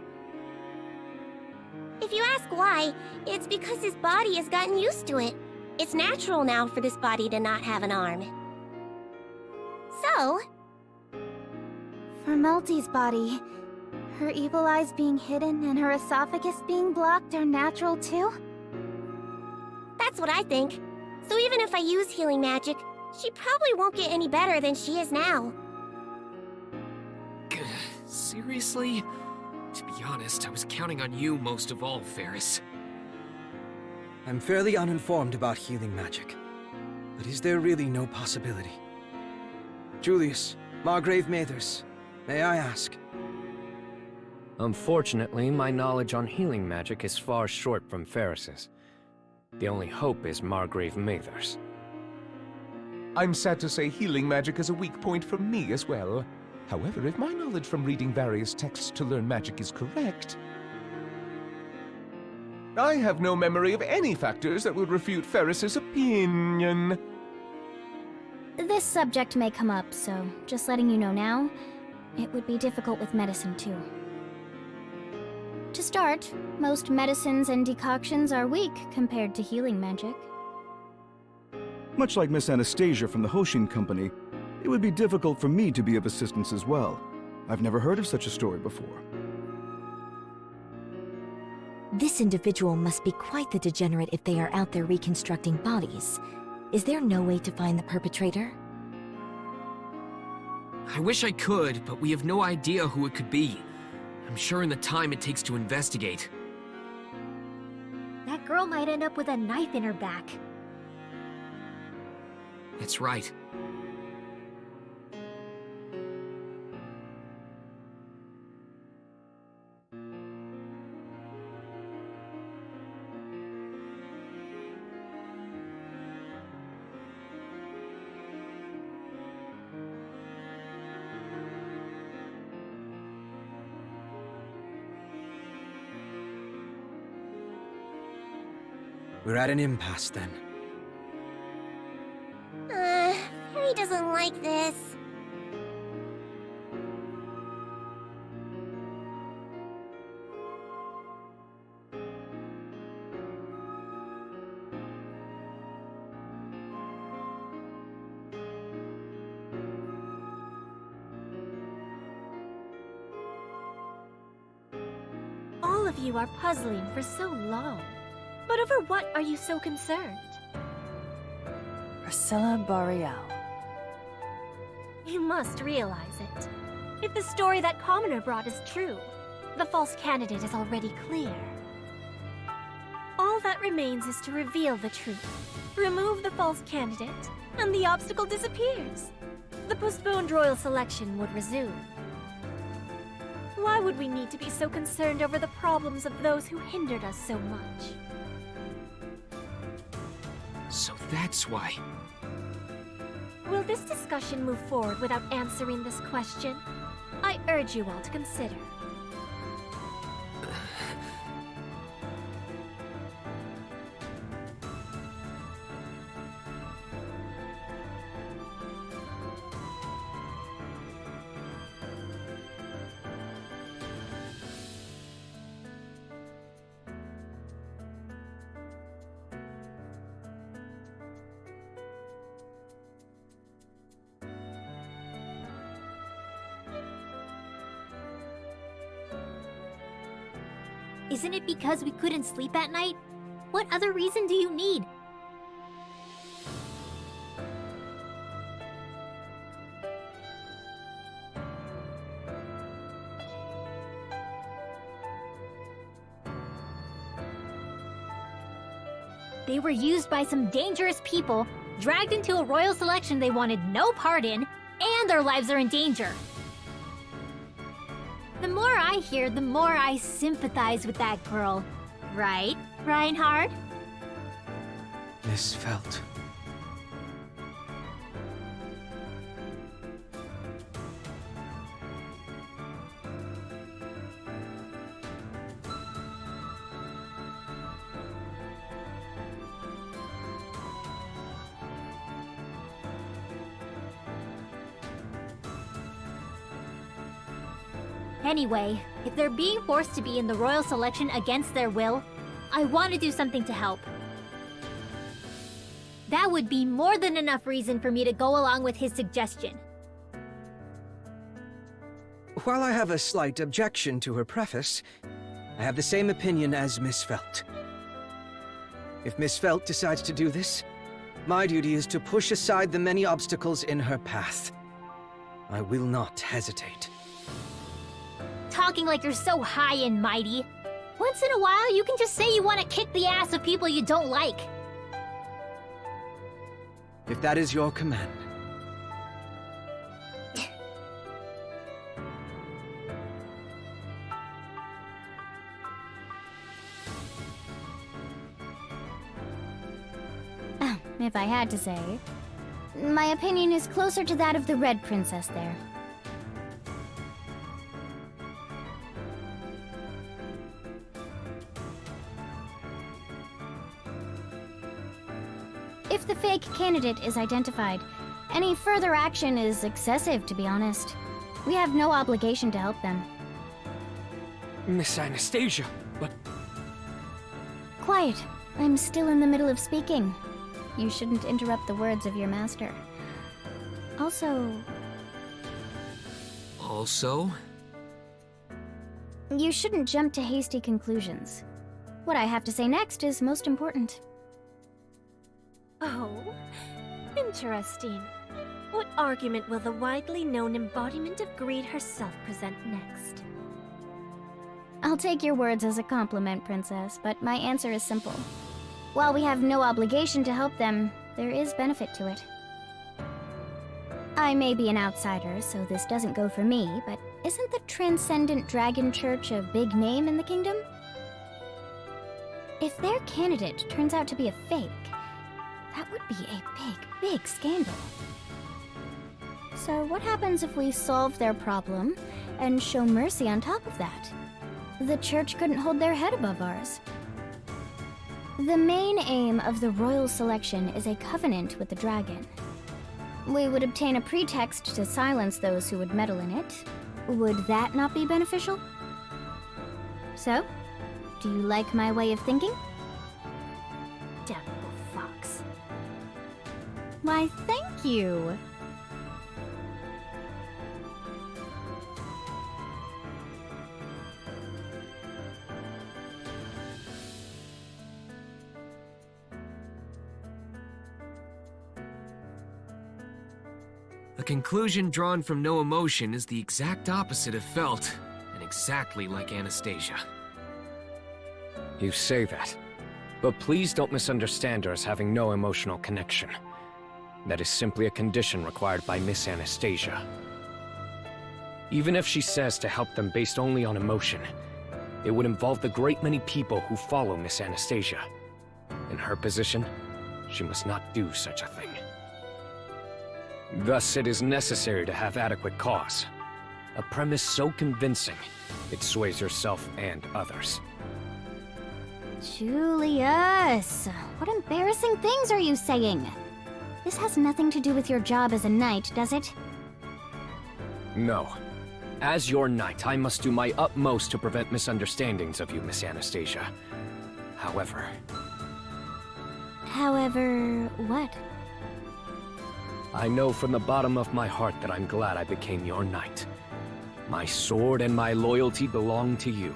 If you ask why, it's because his body has gotten used to it. It's natural now for this body to not have an arm. So... For Melty's body, her evil eyes being hidden and her esophagus being blocked are natural too? That's what I think. So even if I use healing magic, she probably won't get any better than she is now. Seriously? To be honest, I was counting on you most of all, Ferris. I'm fairly uninformed about healing magic. But is there really no possibility? Julius, Margrave Mathers, may I ask? Unfortunately, my knowledge on healing magic is far short from Ferris's. The only hope is Margrave Mathers. I'm sad to say healing magic is a weak point for me as well. However, if my knowledge from reading various texts to learn magic is correct, I have no memory of any factors that would refute Ferris's opinion. This subject may come up, so just letting you know now, it would be difficult with medicine too. To start, most medicines and decoctions are weak compared to healing magic. Much like Miss Anastasia from the Hoshin Company, it would be difficult for me to be of assistance as well. I've never heard of such a story before. This individual must be quite the degenerate if they are out there reconstructing bodies. Is there no way to find the perpetrator? I wish I could, but we have no idea who it could be. I'm sure in the time it takes to investigate. That girl might end up with a knife in her back. That's right. We're at an impasse then. Harry doesn't like this. All of you are puzzling for so long. But over what are you so concerned? Priscilla Boreal. You must realize it. If the story that Commoner brought is true, the false candidate is already clear. All that remains is to reveal the truth, remove the false candidate, and the obstacle disappears. The postponed royal selection would resume. Why would we need to be so concerned over the problems of those who hindered us so much? So that's why. Will this discussion move forward without answering this question? I urge you all to consider. Isn't it because we couldn't sleep at night? What other reason do you need? They were used by some dangerous people, dragged into a royal selection they wanted no part in, and their lives are in danger. The more I hear, the more I sympathize with that girl. Right, Reinhard? Miss Felt. Anyway, if they're being forced to be in the royal selection against their will, I want to do something to help. That would be more than enough reason for me to go along with his suggestion. While I have a slight objection to her preface, I have the same opinion as Miss Felt. If Miss Felt decides to do this, my duty is to push aside the many obstacles in her path. I will not hesitate. Talking like you're so high and mighty. Once in a while, you can just say you want to kick the ass of people you don't like. If that is your command. If I had to say, my opinion is closer to that of the Red Princess there. If the fake candidate is identified, any further action is excessive, to be honest. We have no obligation to help them. Miss Anastasia, but... Quiet. I'm still in the middle of speaking. You shouldn't interrupt the words of your master. Also... Also? You shouldn't jump to hasty conclusions. What I have to say next is most important. Oh, interesting. What argument will the widely known embodiment of greed herself present next? I'll take your words as a compliment, Princess, but my answer is simple. While we have no obligation to help them, there is benefit to it. I may be an outsider, so this doesn't go for me, but isn't the Transcendent Dragon Church a big name in the kingdom? If their candidate turns out to be a fake, that would be a big scandal. So what happens if we solve their problem and show mercy on top of that? The church couldn't hold their head above ours. The main aim of the royal selection is a covenant with the dragon. We would obtain a pretext to silence those who would meddle in it. Would that not be beneficial? So, do you like my way of thinking? Damn little fox. Why, thank you. A conclusion drawn from no emotion is the exact opposite of felt, and exactly like Anastasia. You say that, but please don't misunderstand her as having no emotional connection. That is simply a condition required by Miss Anastasia. Even if she says to help them based only on emotion, it would involve the great many people who follow Miss Anastasia. In her position, she must not do such a thing. Thus, it is necessary to have adequate cause. A premise so convincing, it sways yourself and others. Julius, what embarrassing things are you saying? This has nothing to do with your job as a knight, does it? No. As your knight, I must do my utmost to prevent misunderstandings of you, Miss Anastasia. However, what? I know from the bottom of my heart that I'm glad I became your knight. My sword and my loyalty belong to you.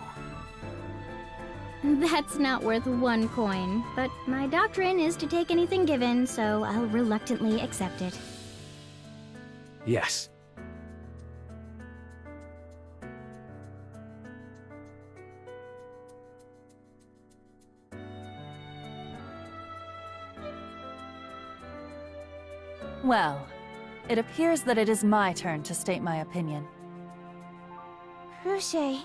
That's not worth one coin, but my doctrine is to take anything given, so I'll reluctantly accept it. Yes. Well, it appears that it is my turn to state my opinion. Cruche.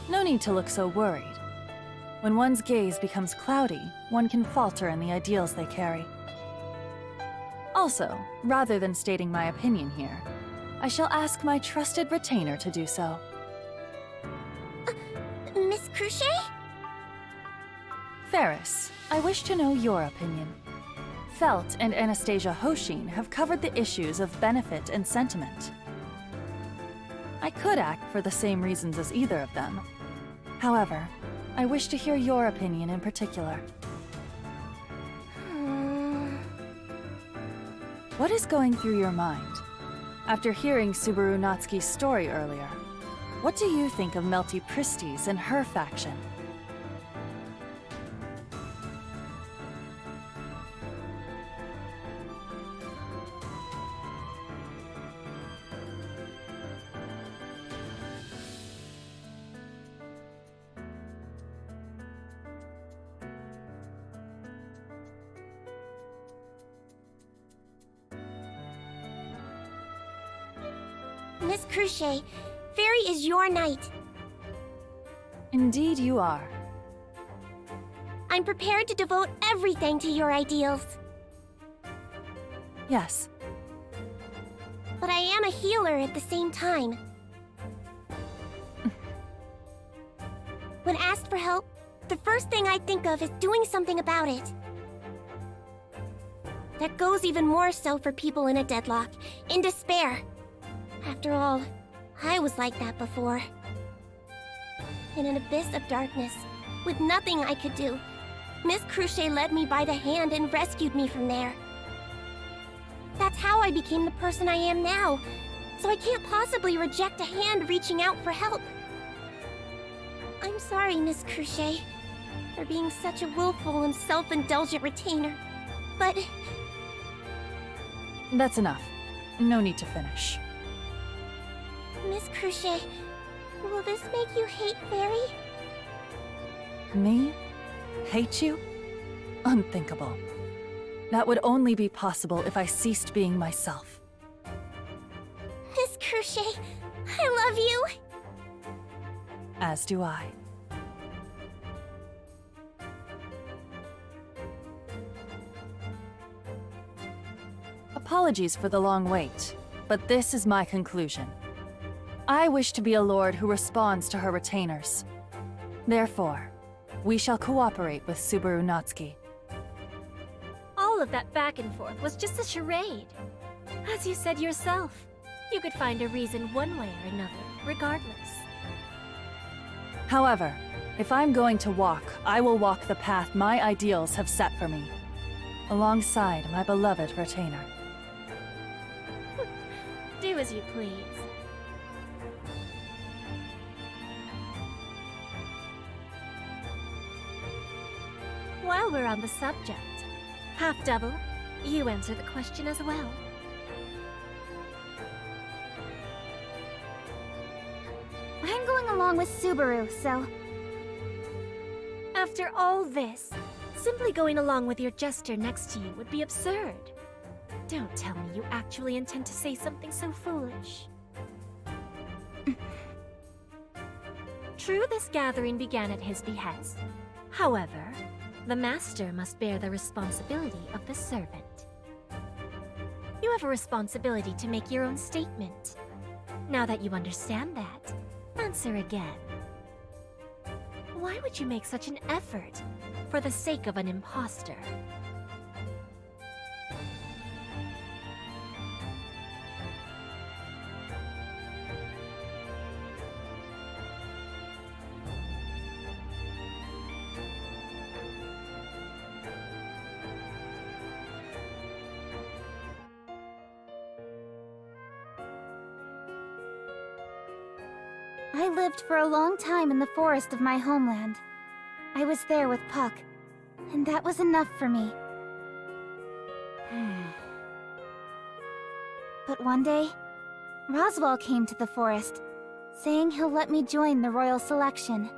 No need to look so worried. When one's gaze becomes cloudy, one can falter in the ideals they carry. Also, rather than stating my opinion here, I shall ask my trusted retainer to do so. Miss Cruche? Ferris, I wish to know your opinion. Felt and Anastasia Hoshin have covered the issues of benefit and sentiment. I could act for the same reasons as either of them. However, I wish to hear your opinion in particular. What is going through your mind? After hearing Subaru Natsuki's story earlier, what do you think of Melty Pristis and her faction? Miss Cruche, Fairy is your knight. Indeed you are. I'm prepared to devote everything to your ideals. Yes. But I am a healer at the same time. When asked for help, the first thing I think of is doing something about it. That goes even more so for people in a deadlock, in despair. After all, I was like that before. In an abyss of darkness, with nothing I could do, Miss Cruche led me by the hand and rescued me from there. That's how I became the person I am now, so I can't possibly reject a hand reaching out for help. I'm sorry, Miss Cruche, for being such a willful and self-indulgent retainer, but... That's enough. No need to finish. Miss Cruche, will this make you hate Fairy? Me? Hate you? Unthinkable. That would only be possible if I ceased being myself. Miss Cruche, I love you! As do I. Apologies for the long wait, but this is my conclusion. I wish to be a lord who responds to her retainers. Therefore, we shall cooperate with Subaru Natsuki. All of that back and forth was just a charade. As you said yourself, you could find a reason one way or another, regardless. However, if I'm going to walk, I will walk the path my ideals have set for me, alongside my beloved retainer. Do as you please. While we're on the subject, Half-Double, you answer the question as well. I'm going along with Subaru, so... After all this, simply going along with your jester next to you would be absurd. Don't tell me you actually intend to say something so foolish. True, this gathering began at his behest. However, the master must bear the responsibility of the servant. You have a responsibility to make your own statement. Now that you understand that, answer again. Why would you make such an effort for the sake of an imposter? I lived for a long time in the forest of my homeland. I was there with Puck, and that was enough for me. But one day, Roswell came to the forest, saying he'll let me join the royal selection.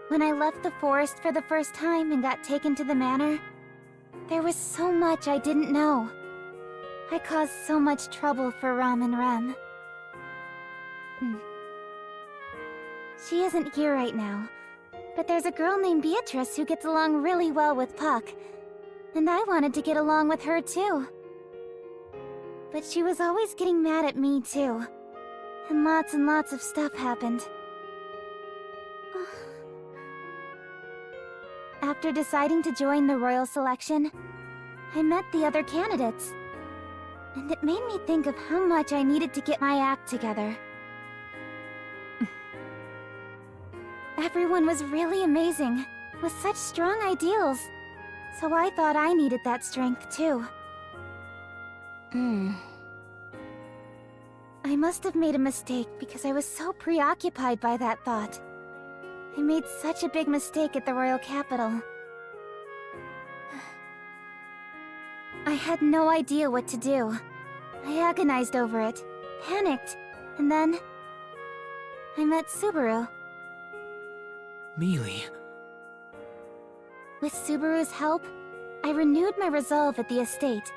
When I left the forest for the first time and got taken to the manor, there was so much I didn't know. I caused so much trouble for Ram and Rem. She isn't here right now, but there's a girl named Beatrice who gets along really well with Puck, and I wanted to get along with her too. But she was always getting mad at me too, and lots of stuff happened. After deciding to join the royal selection, I met the other candidates. And it made me think of how much I needed to get my act together. Everyone was really amazing, with such strong ideals. So I thought I needed that strength too. I must have made a mistake because I was so preoccupied by that thought. I made such a big mistake at the royal capital. I had no idea what to do. I agonized over it, panicked, and then... I met Subaru. Mealy. With Subaru's help, I renewed my resolve at the estate.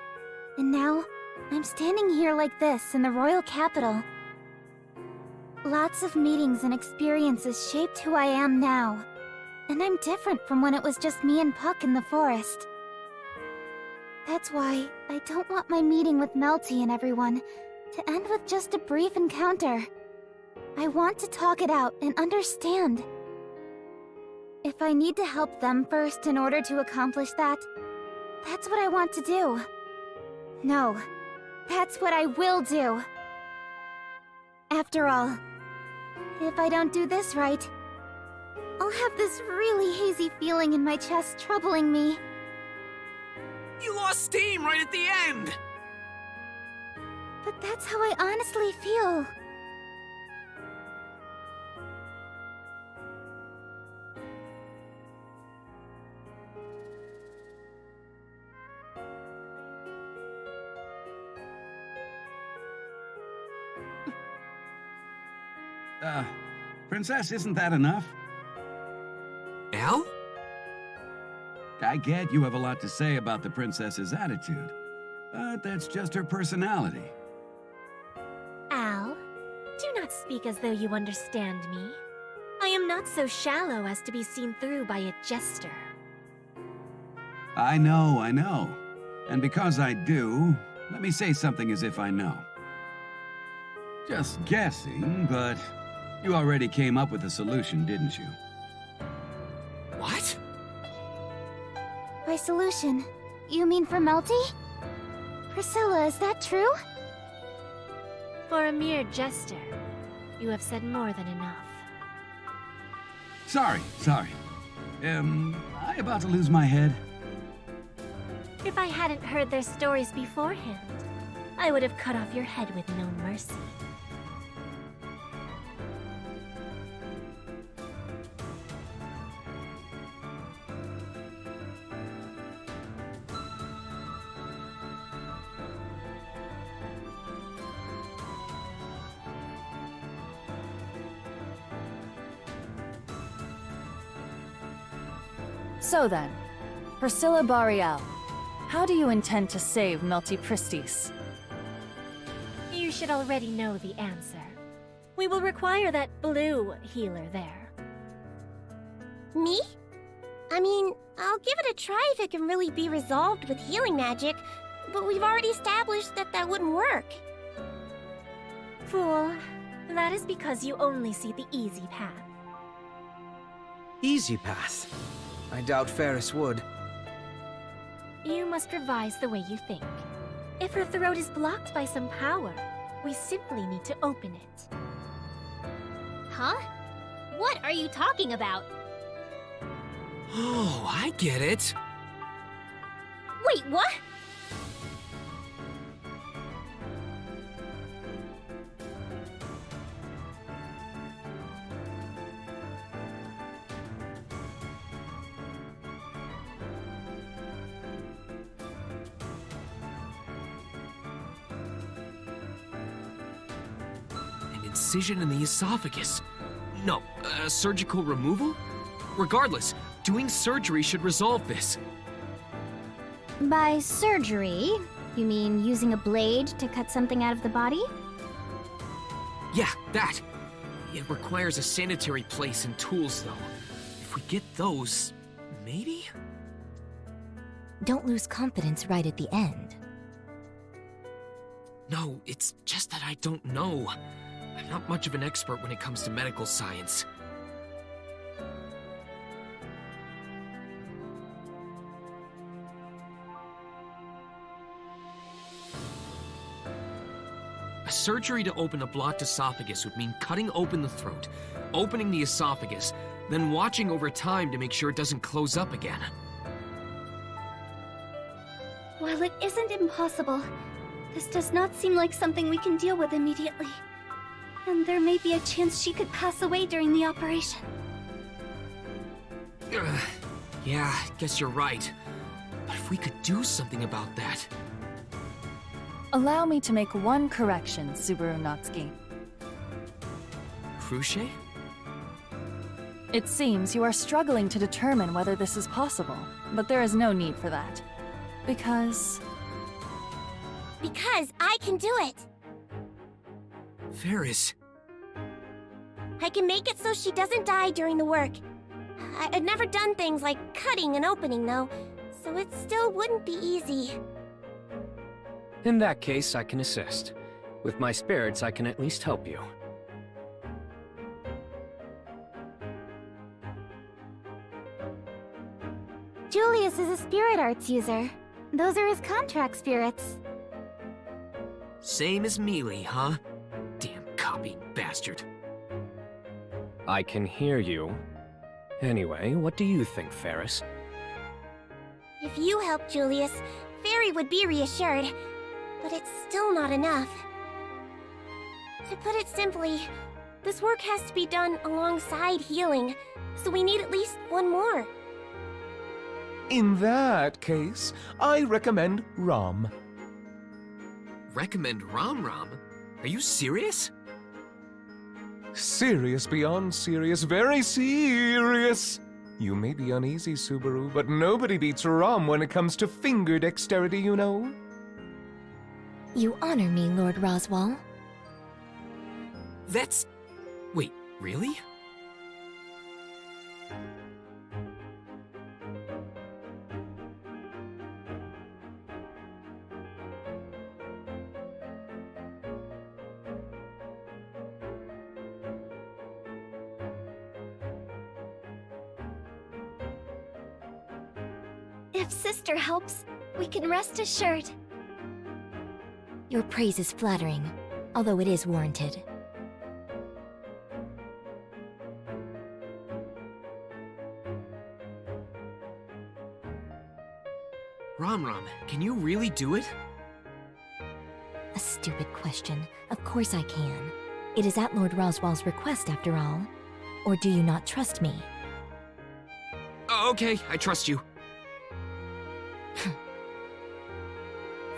And now, I'm standing here like this in the royal capital. Lots of meetings and experiences shaped who I am now. And I'm different from when it was just me and Puck in the forest. That's why I don't want my meeting with Melty and everyone to end with just a brief encounter. I want to talk it out and understand. If I need to help them first in order to accomplish that, that's what I want to do. No, that's what I will do. After all, if I don't do this right, I'll have this really hazy feeling in my chest troubling me. You lost steam right at the end! But that's how I honestly feel. Princess, isn't that enough? Al? I get you have a lot to say about the princess's attitude, but that's just her personality. Al, do not speak as though you understand me. I am not so shallow as to be seen through by a jester. I know. And because I do, let me say something as if I know. Just guessing, but You already came up with a solution, didn't you? What? My solution. You mean for Melty? Priscilla, is that true? For a mere jester, you have said more than enough. Sorry. I about to lose my head? If I hadn't heard their stories beforehand, I would have cut off your head with no mercy. So then, Priscilla Boreal, how do you intend to save Melty Pristis? You should already know the answer. We will require that blue healer there. Me? I mean, I'll give it a try if it can really be resolved with healing magic, but we've already established that that wouldn't work. Fool, that is because you only see the easy path. Easy path. I doubt Ferris would. You must revise the way you think. If her throat is blocked by some power, we simply need to open it. Huh? What are you talking about? Oh, I get it. Wait, what? Incision in the esophagus. No, surgical removal? Regardless, doing surgery should resolve this. By surgery, you mean using a blade to cut something out of the body? Yeah, that. It requires a sanitary place and tools, though. If we get those, maybe? Don't lose confidence right at the end. No, it's just that I don't know. I'm not much of an expert when it comes to medical science. A surgery to open a blocked esophagus would mean cutting open the throat, opening the esophagus, then watching over time to make sure it doesn't close up again. While it isn't impossible, this does not seem like something we can deal with immediately. And there may be a chance she could pass away during the operation. Yeah, guess you're right. But if we could do something about that... Allow me to make one correction, Subaru Natsuki. Crochet? It seems you are struggling to determine whether this is possible, but there is no need for that. Because I can do it! Ferris... I can make it so she doesn't die during the work. I've never done things like cutting and opening, though, so it still wouldn't be easy. In that case, I can assist. With my spirits, I can at least help you. Julius is a spirit arts user. Those are his contract spirits. Same as Mealy, huh? Damn copying bastard. I can hear you. Anyway, what do you think, Ferris? If you help Julius, Fairy would be reassured, but it's still not enough. To put it simply, this work has to be done alongside healing, so we need at least one more. In that case, I recommend Rom. Recommend Rom Rom? Are you serious? Serious beyond serious, very serious. You may be uneasy, Subaru, but nobody beats Rom when it comes to finger dexterity, you know. You honor me, Lord Roswell. That's... Wait, really? If Sister helps, we can rest assured. Your praise is flattering, although it is warranted. Rom, can you really do it? A stupid question. Of course I can. It is at Lord Roswell's request, after all. Or do you not trust me? Oh, okay, I trust you.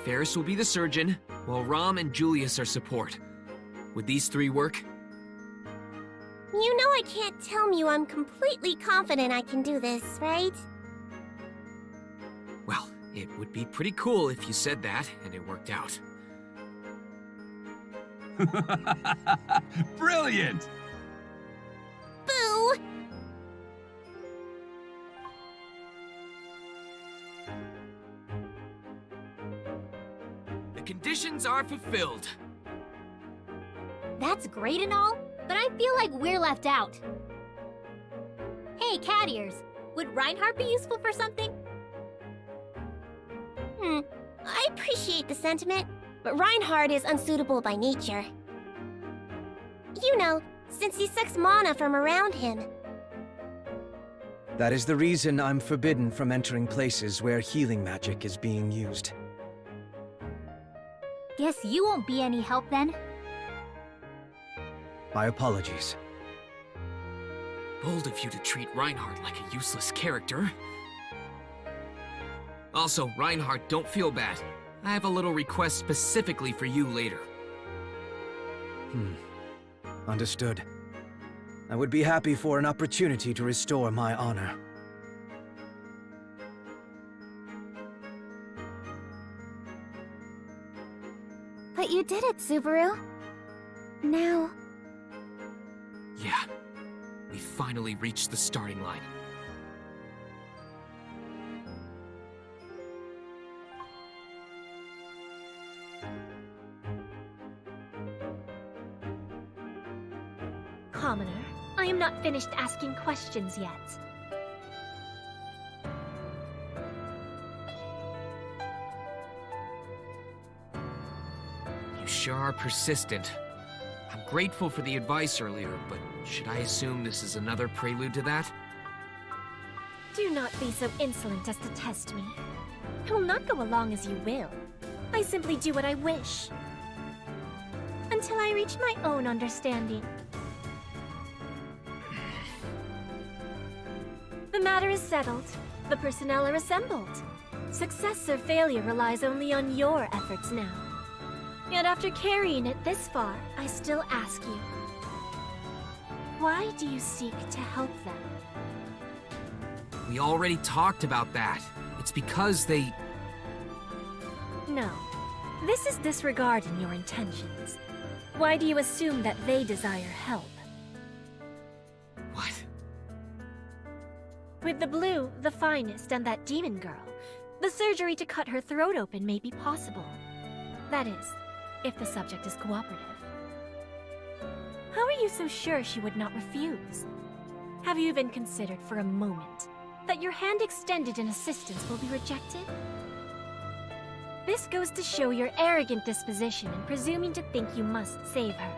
Ferris will be the surgeon, while Rom and Julius are support. Would these three work? You know I can't tell you I'm completely confident I can do this, right? Well, it would be pretty cool if you said that and it worked out. Brilliant! Boo! The conditions are fulfilled. That's great and all, but I feel like we're left out. Hey, cat ears, would Reinhardt be useful for something? I appreciate the sentiment, but Reinhardt is unsuitable by nature. You know, since he sucks mana from around him. That is the reason I'm forbidden from entering places where healing magic is being used. Guess you won't be any help then. My apologies. Bold of you to treat Reinhardt like a useless character. Also, Reinhardt, don't feel bad. I have a little request specifically for you later. Understood. I would be happy for an opportunity to restore my honor. But you did it, Subaru. Now... Yeah, we finally reached the starting line. Commoner, I am not finished asking questions yet. You sure are persistent. I'm grateful for the advice earlier, but should I assume this is another prelude to that? Do not be so insolent as to test me. I will not go along as you will. I simply do what I wish. Until I reach my own understanding. The matter is settled. The personnel are assembled. Success or failure relies only on your efforts now. Yet after carrying it this far, I still ask you. Why do you seek to help them? We already talked about that. It's because they... No. This is disregarding your intentions. Why do you assume that they desire help? What? With the blue, the finest, and that demon girl, the surgery to cut her throat open may be possible. That is, if the subject is cooperative. How are you so sure she would not refuse? Have you even considered for a moment that your hand extended in assistance will be rejected? This goes to show your arrogant disposition in presuming to think you must save her.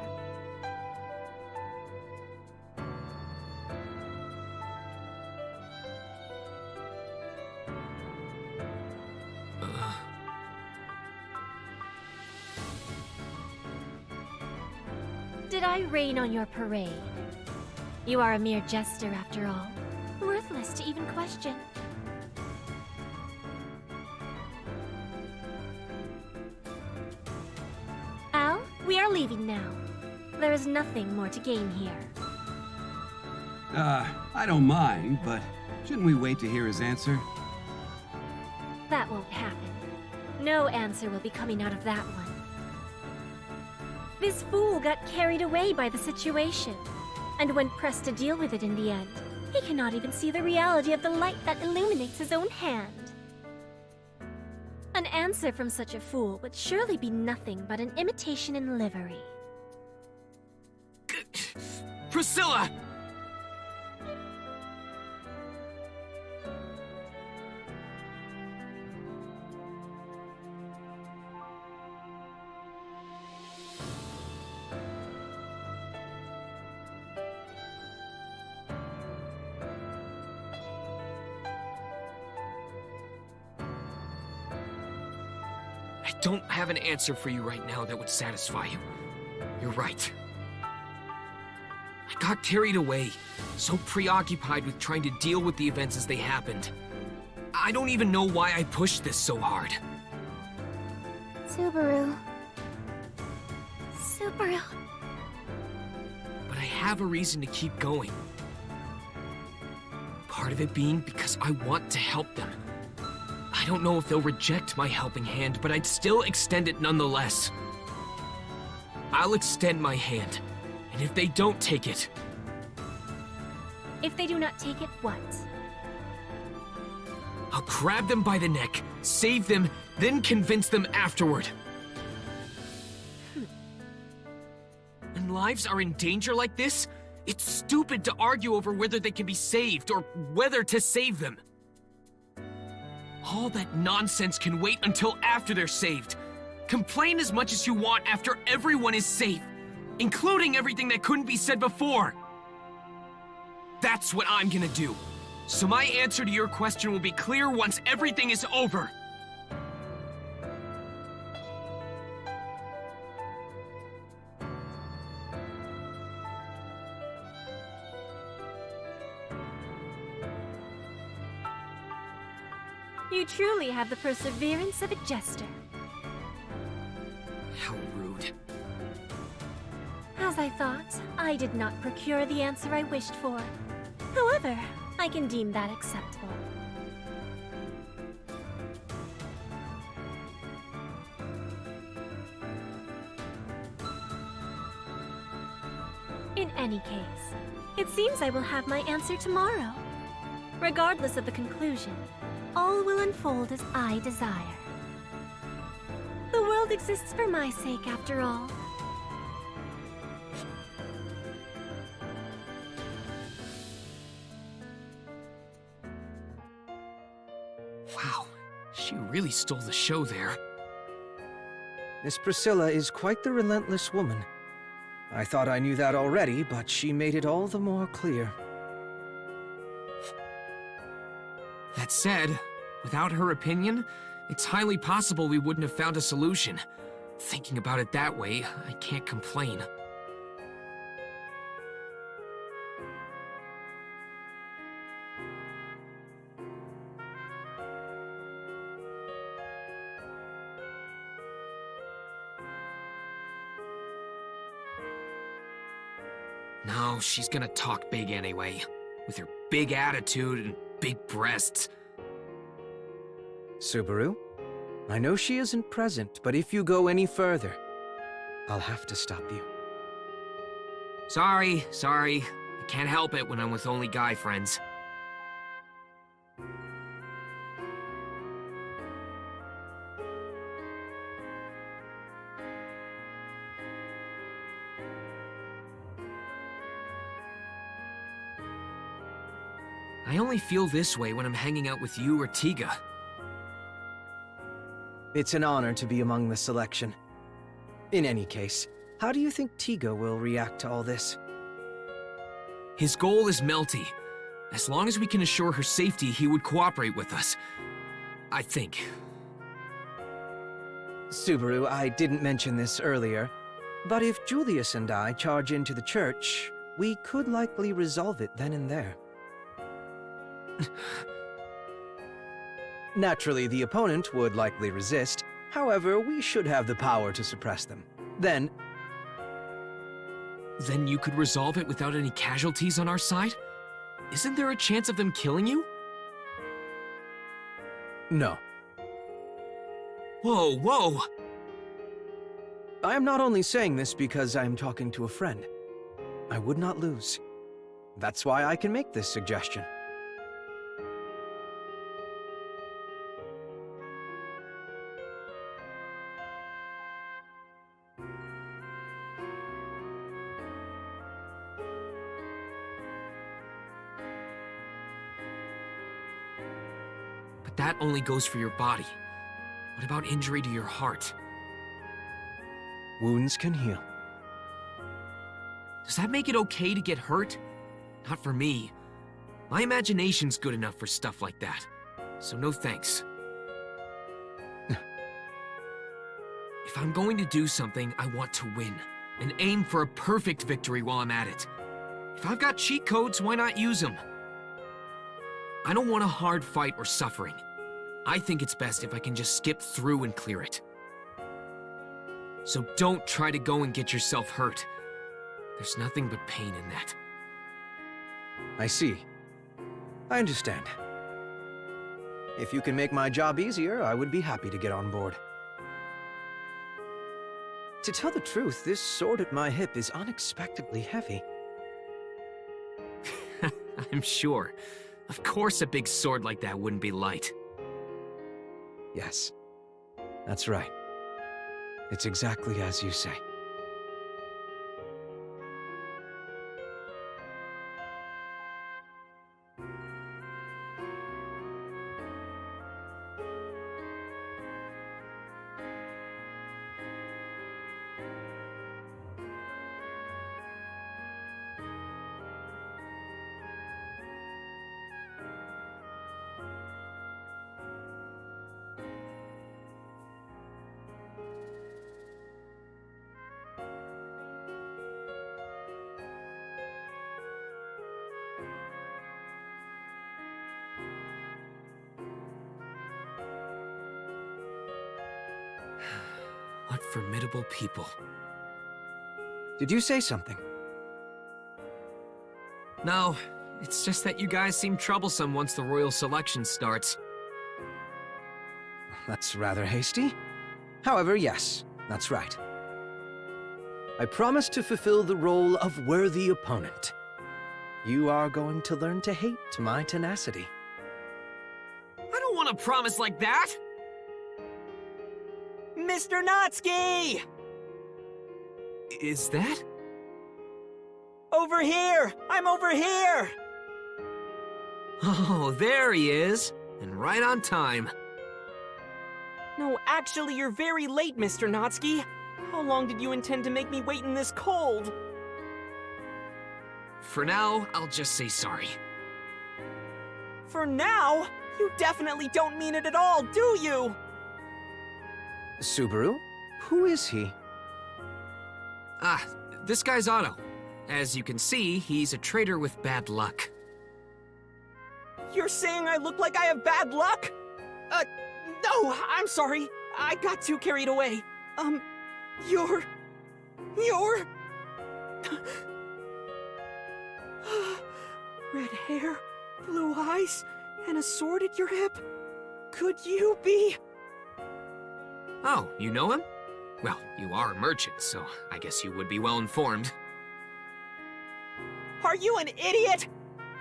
Did I rain on your parade? You are a mere jester after all, worthless to even question. Al, we are leaving now. There is nothing more to gain here. I don't mind, but shouldn't we wait to hear his answer? That won't happen. No answer will be coming out of that one. This fool got carried away by the situation, and when pressed to deal with it in the end, he cannot even see the reality of the light that illuminates his own hand. An answer from such a fool would surely be nothing but an imitation in livery. Priscilla! don't have an answer for you right now that would satisfy you. You're right. I got carried away, so preoccupied with trying to deal with the events as they happened. I don't even know why I pushed this so hard. Subaru. Subaru. But I have a reason to keep going. Part of it being because I want to help them. I don't know if they'll reject my helping hand, but I'd still extend it nonetheless. I'll extend my hand, and if they don't take it... If they do not take it, what? I'll grab them by the neck, save them, then convince them afterward. When lives are in danger like this, it's stupid to argue over whether they can be saved or whether to save them. All that nonsense can wait until after they're saved. Complain as much as you want after everyone is safe, including everything that couldn't be said before. That's what I'm gonna do. So my answer to your question will be clear once everything is over. You truly have the perseverance of a jester. How rude. As I thought, I did not procure the answer I wished for. However, I can deem that acceptable. In any case, it seems I will have my answer tomorrow. Regardless of the conclusion, all will unfold as I desire. The world exists for my sake, after all. Wow, she really stole the show there. Miss Priscilla is quite the relentless woman. I thought I knew that already, but she made it all the more clear. That said, without her opinion, it's highly possible we wouldn't have found a solution. Thinking about it that way, I can't complain. No, she's gonna talk big anyway, with her big attitude and big breasts. Subaru, I know she isn't present, but if you go any further, I'll have to stop you. Sorry. I can't help it when I'm with only guy friends. I only feel this way when I'm hanging out with you or Tiga. It's an honor to be among the selection. In any case, how do you think Tiga will react to all this? His goal is Melty. As long as we can assure her safety, he would cooperate with us. I think. Subaru, I didn't mention this earlier, but if Julius and I charge into the church, we could likely resolve it then and there. Naturally, the opponent would likely resist. However, we should have the power to suppress them. Then you could resolve it without any casualties on our side? Isn't there a chance of them killing you? No. Whoa! I am not only saying this because I am talking to a friend. I would not lose. That's why I can make this suggestion. But that only goes for your body. What about injury to your heart? Wounds can heal. Does that make it okay to get hurt? Not for me. My imagination's good enough for stuff like that. So no thanks. If I'm going to do something, I want to win, and aim for a perfect victory while I'm at it. If I've got cheat codes, why not use them? I don't want a hard fight or suffering. I think it's best if I can just skip through and clear it. So don't try to go and get yourself hurt. There's nothing but pain in that. I see. I understand. If you can make my job easier, I would be happy to get on board. To tell the truth, this sword at my hip is unexpectedly heavy. I'm sure. Of course a big sword like that wouldn't be light. Yes, that's right. It's exactly as you say. What formidable people. Did you say something? No, it's just that you guys seem troublesome once the royal selection starts. That's rather hasty. However, yes, that's right. I promise to fulfill the role of worthy opponent. You are going to learn to hate my tenacity. I don't want to promise like that! Mr. Natsuki! Is that? Over here! I'm over here! Oh, there he is. And right on time. No, actually, you're very late, Mr. Natsuki. How long did you intend to make me wait in this cold? For now, I'll just say sorry. For now? You definitely don't mean it at all, do you? Subaru? Who is he? Ah, this guy's Otto. As you can see, he's a traitor with bad luck. You're saying I look like I have bad luck? No, I'm sorry. I got too carried away. You're... Red hair, blue eyes, and a sword at your hip? Could you be... Oh, you know him? Well, you are a merchant, so I guess you would be well informed. Are you an idiot?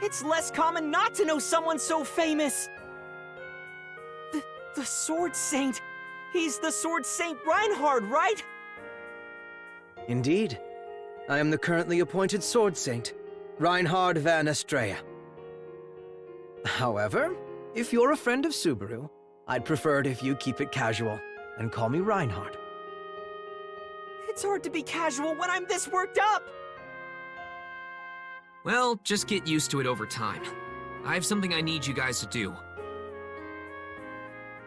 It's less common not to know someone so famous. The Sword Saint. He's the Sword Saint Reinhard, right? Indeed. I am the currently appointed Sword Saint, Reinhard van Estrella. However, if you're a friend of Subaru, I'd prefer it if you keep it casual and call me Reinhard. It's hard to be casual when I'm this worked up! Well, just get used to it over time. I have something I need you guys to do.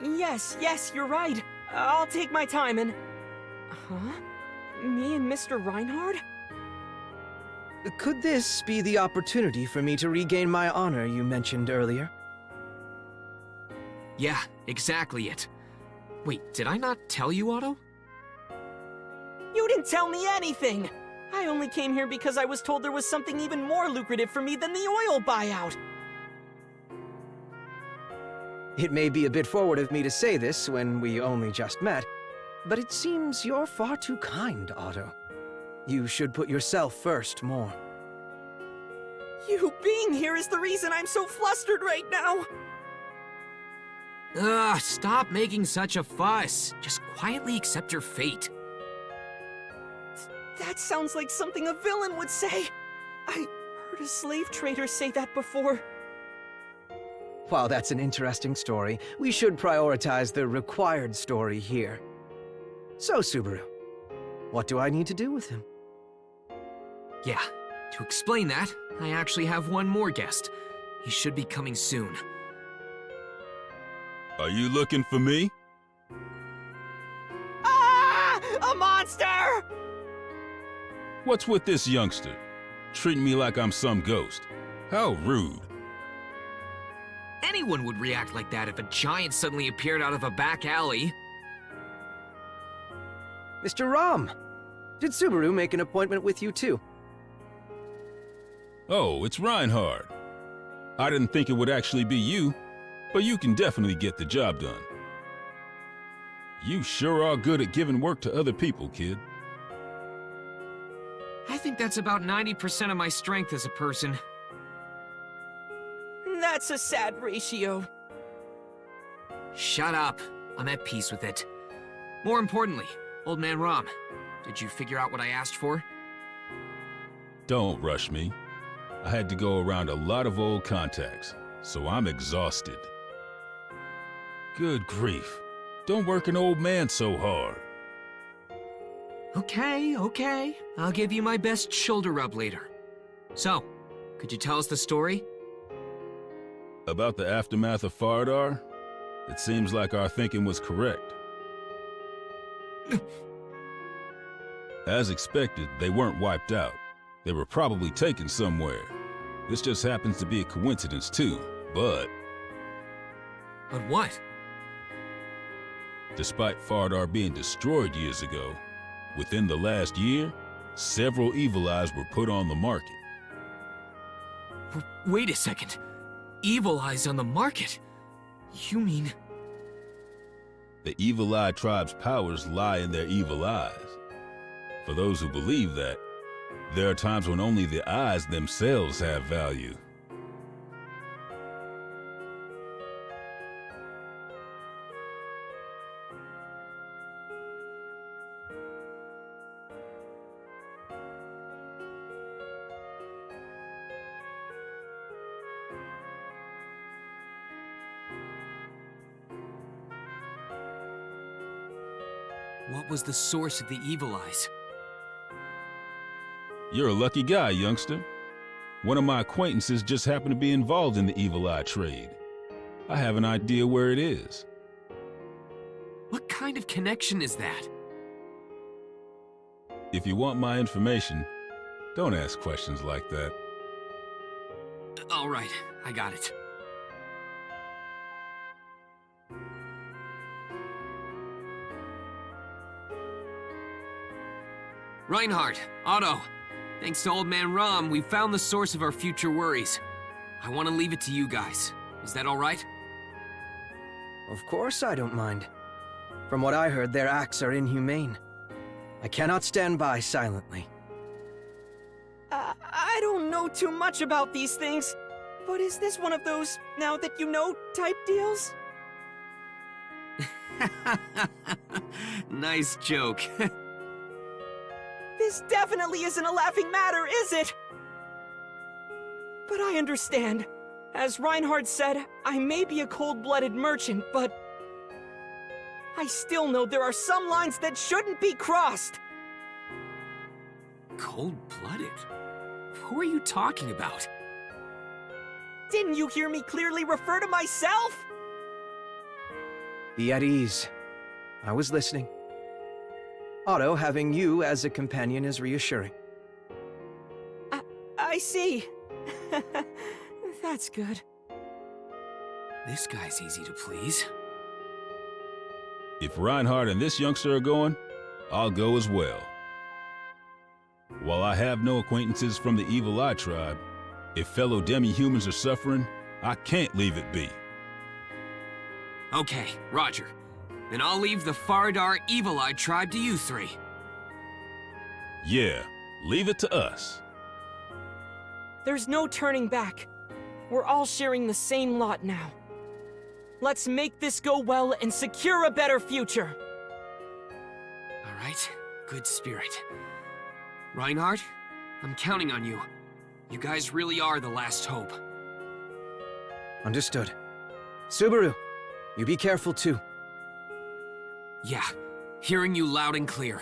Yes, you're right. I'll take my time and... Huh? Me and Mr. Reinhard? Could this be the opportunity for me to regain my honor you mentioned earlier? Yeah, exactly it. Wait, did I not tell you, Otto? You didn't tell me anything! I only came here because I was told there was something even more lucrative for me than the oil buyout! It may be a bit forward of me to say this when we only just met, but it seems you're far too kind, Otto. You should put yourself first more. You being here is the reason I'm so flustered right now! Ugh, stop making such a fuss. Just quietly accept your fate. That sounds like something a villain would say. I heard a slave trader say that before. While that's an interesting story, we should prioritize the required story here. So, Subaru, what do I need to do with him? Yeah, to explain that, I actually have one more guest. He should be coming soon. Are you looking for me? Ah! monster! What's with this youngster? Treating me like I'm some ghost. How rude. Anyone would react like that if a giant suddenly appeared out of a back alley. Mr. Ram, did Subaru make an appointment with you too? Oh, it's Reinhard. I didn't think it would actually be you, but you can definitely get the job done. You sure are good at giving work to other people, kid. I think that's about 90% of my strength as a person. That's a sad ratio. Shut up. I'm at peace with it. More importantly, Old Man Ram, did you figure out what I asked for? Don't rush me. I had to go around a lot of old contacts, so I'm exhausted. Good grief. Don't work an old man so hard. Okay. I'll give you my best shoulder rub later. So, could you tell us the story? About the aftermath of Faradar? It seems like our thinking was correct. As expected, they weren't wiped out. They were probably taken somewhere. This just happens to be a coincidence too, but... But what? Despite Faradar being destroyed years ago, within the last year, several Evil Eyes were put on the market. Wait a second. Evil Eyes on the market? You mean... The Evil Eye tribe's powers lie in their evil eyes. For those who believe that, there are times when only the eyes themselves have value. What was the source of the Evil Eyes? You're a lucky guy, youngster. One of my acquaintances just happened to be involved in the Evil Eye trade. I have an idea where it is. What kind of connection is that? If you want my information, don't ask questions like that. All right, I got it. Reinhard, Otto, thanks to Old Man Ram, we found the source of our future worries. I want to leave it to you guys. Is that all right? Of course I don't mind. From what I heard, their acts are inhumane. I cannot stand by silently. I don't know too much about these things, but is this one of those now that you know type deals? Nice joke. This definitely isn't a laughing matter, is it? But I understand. As Reinhard said, I may be a cold-blooded merchant, but I still know there are some lines that shouldn't be crossed. Cold-blooded? Who are you talking about? Didn't you hear me clearly refer to myself? Be at ease. I was listening. Otto, having you as a companion is reassuring. I see. That's good. This guy's easy to please. If Reinhard and this youngster are going, I'll go as well. While I have no acquaintances from the Evil Eye tribe, if fellow demi-humans are suffering, I can't leave it be. Okay, Roger. Then I'll leave the Faradar Evil Eye tribe to you three. Yeah, leave it to us. There's no turning back. We're all sharing the same lot now. Let's make this go well and secure a better future. All right, good spirit. Reinhard, I'm counting on you. You guys really are the last hope. Understood. Subaru, you be careful too. Yeah, hearing you loud and clear.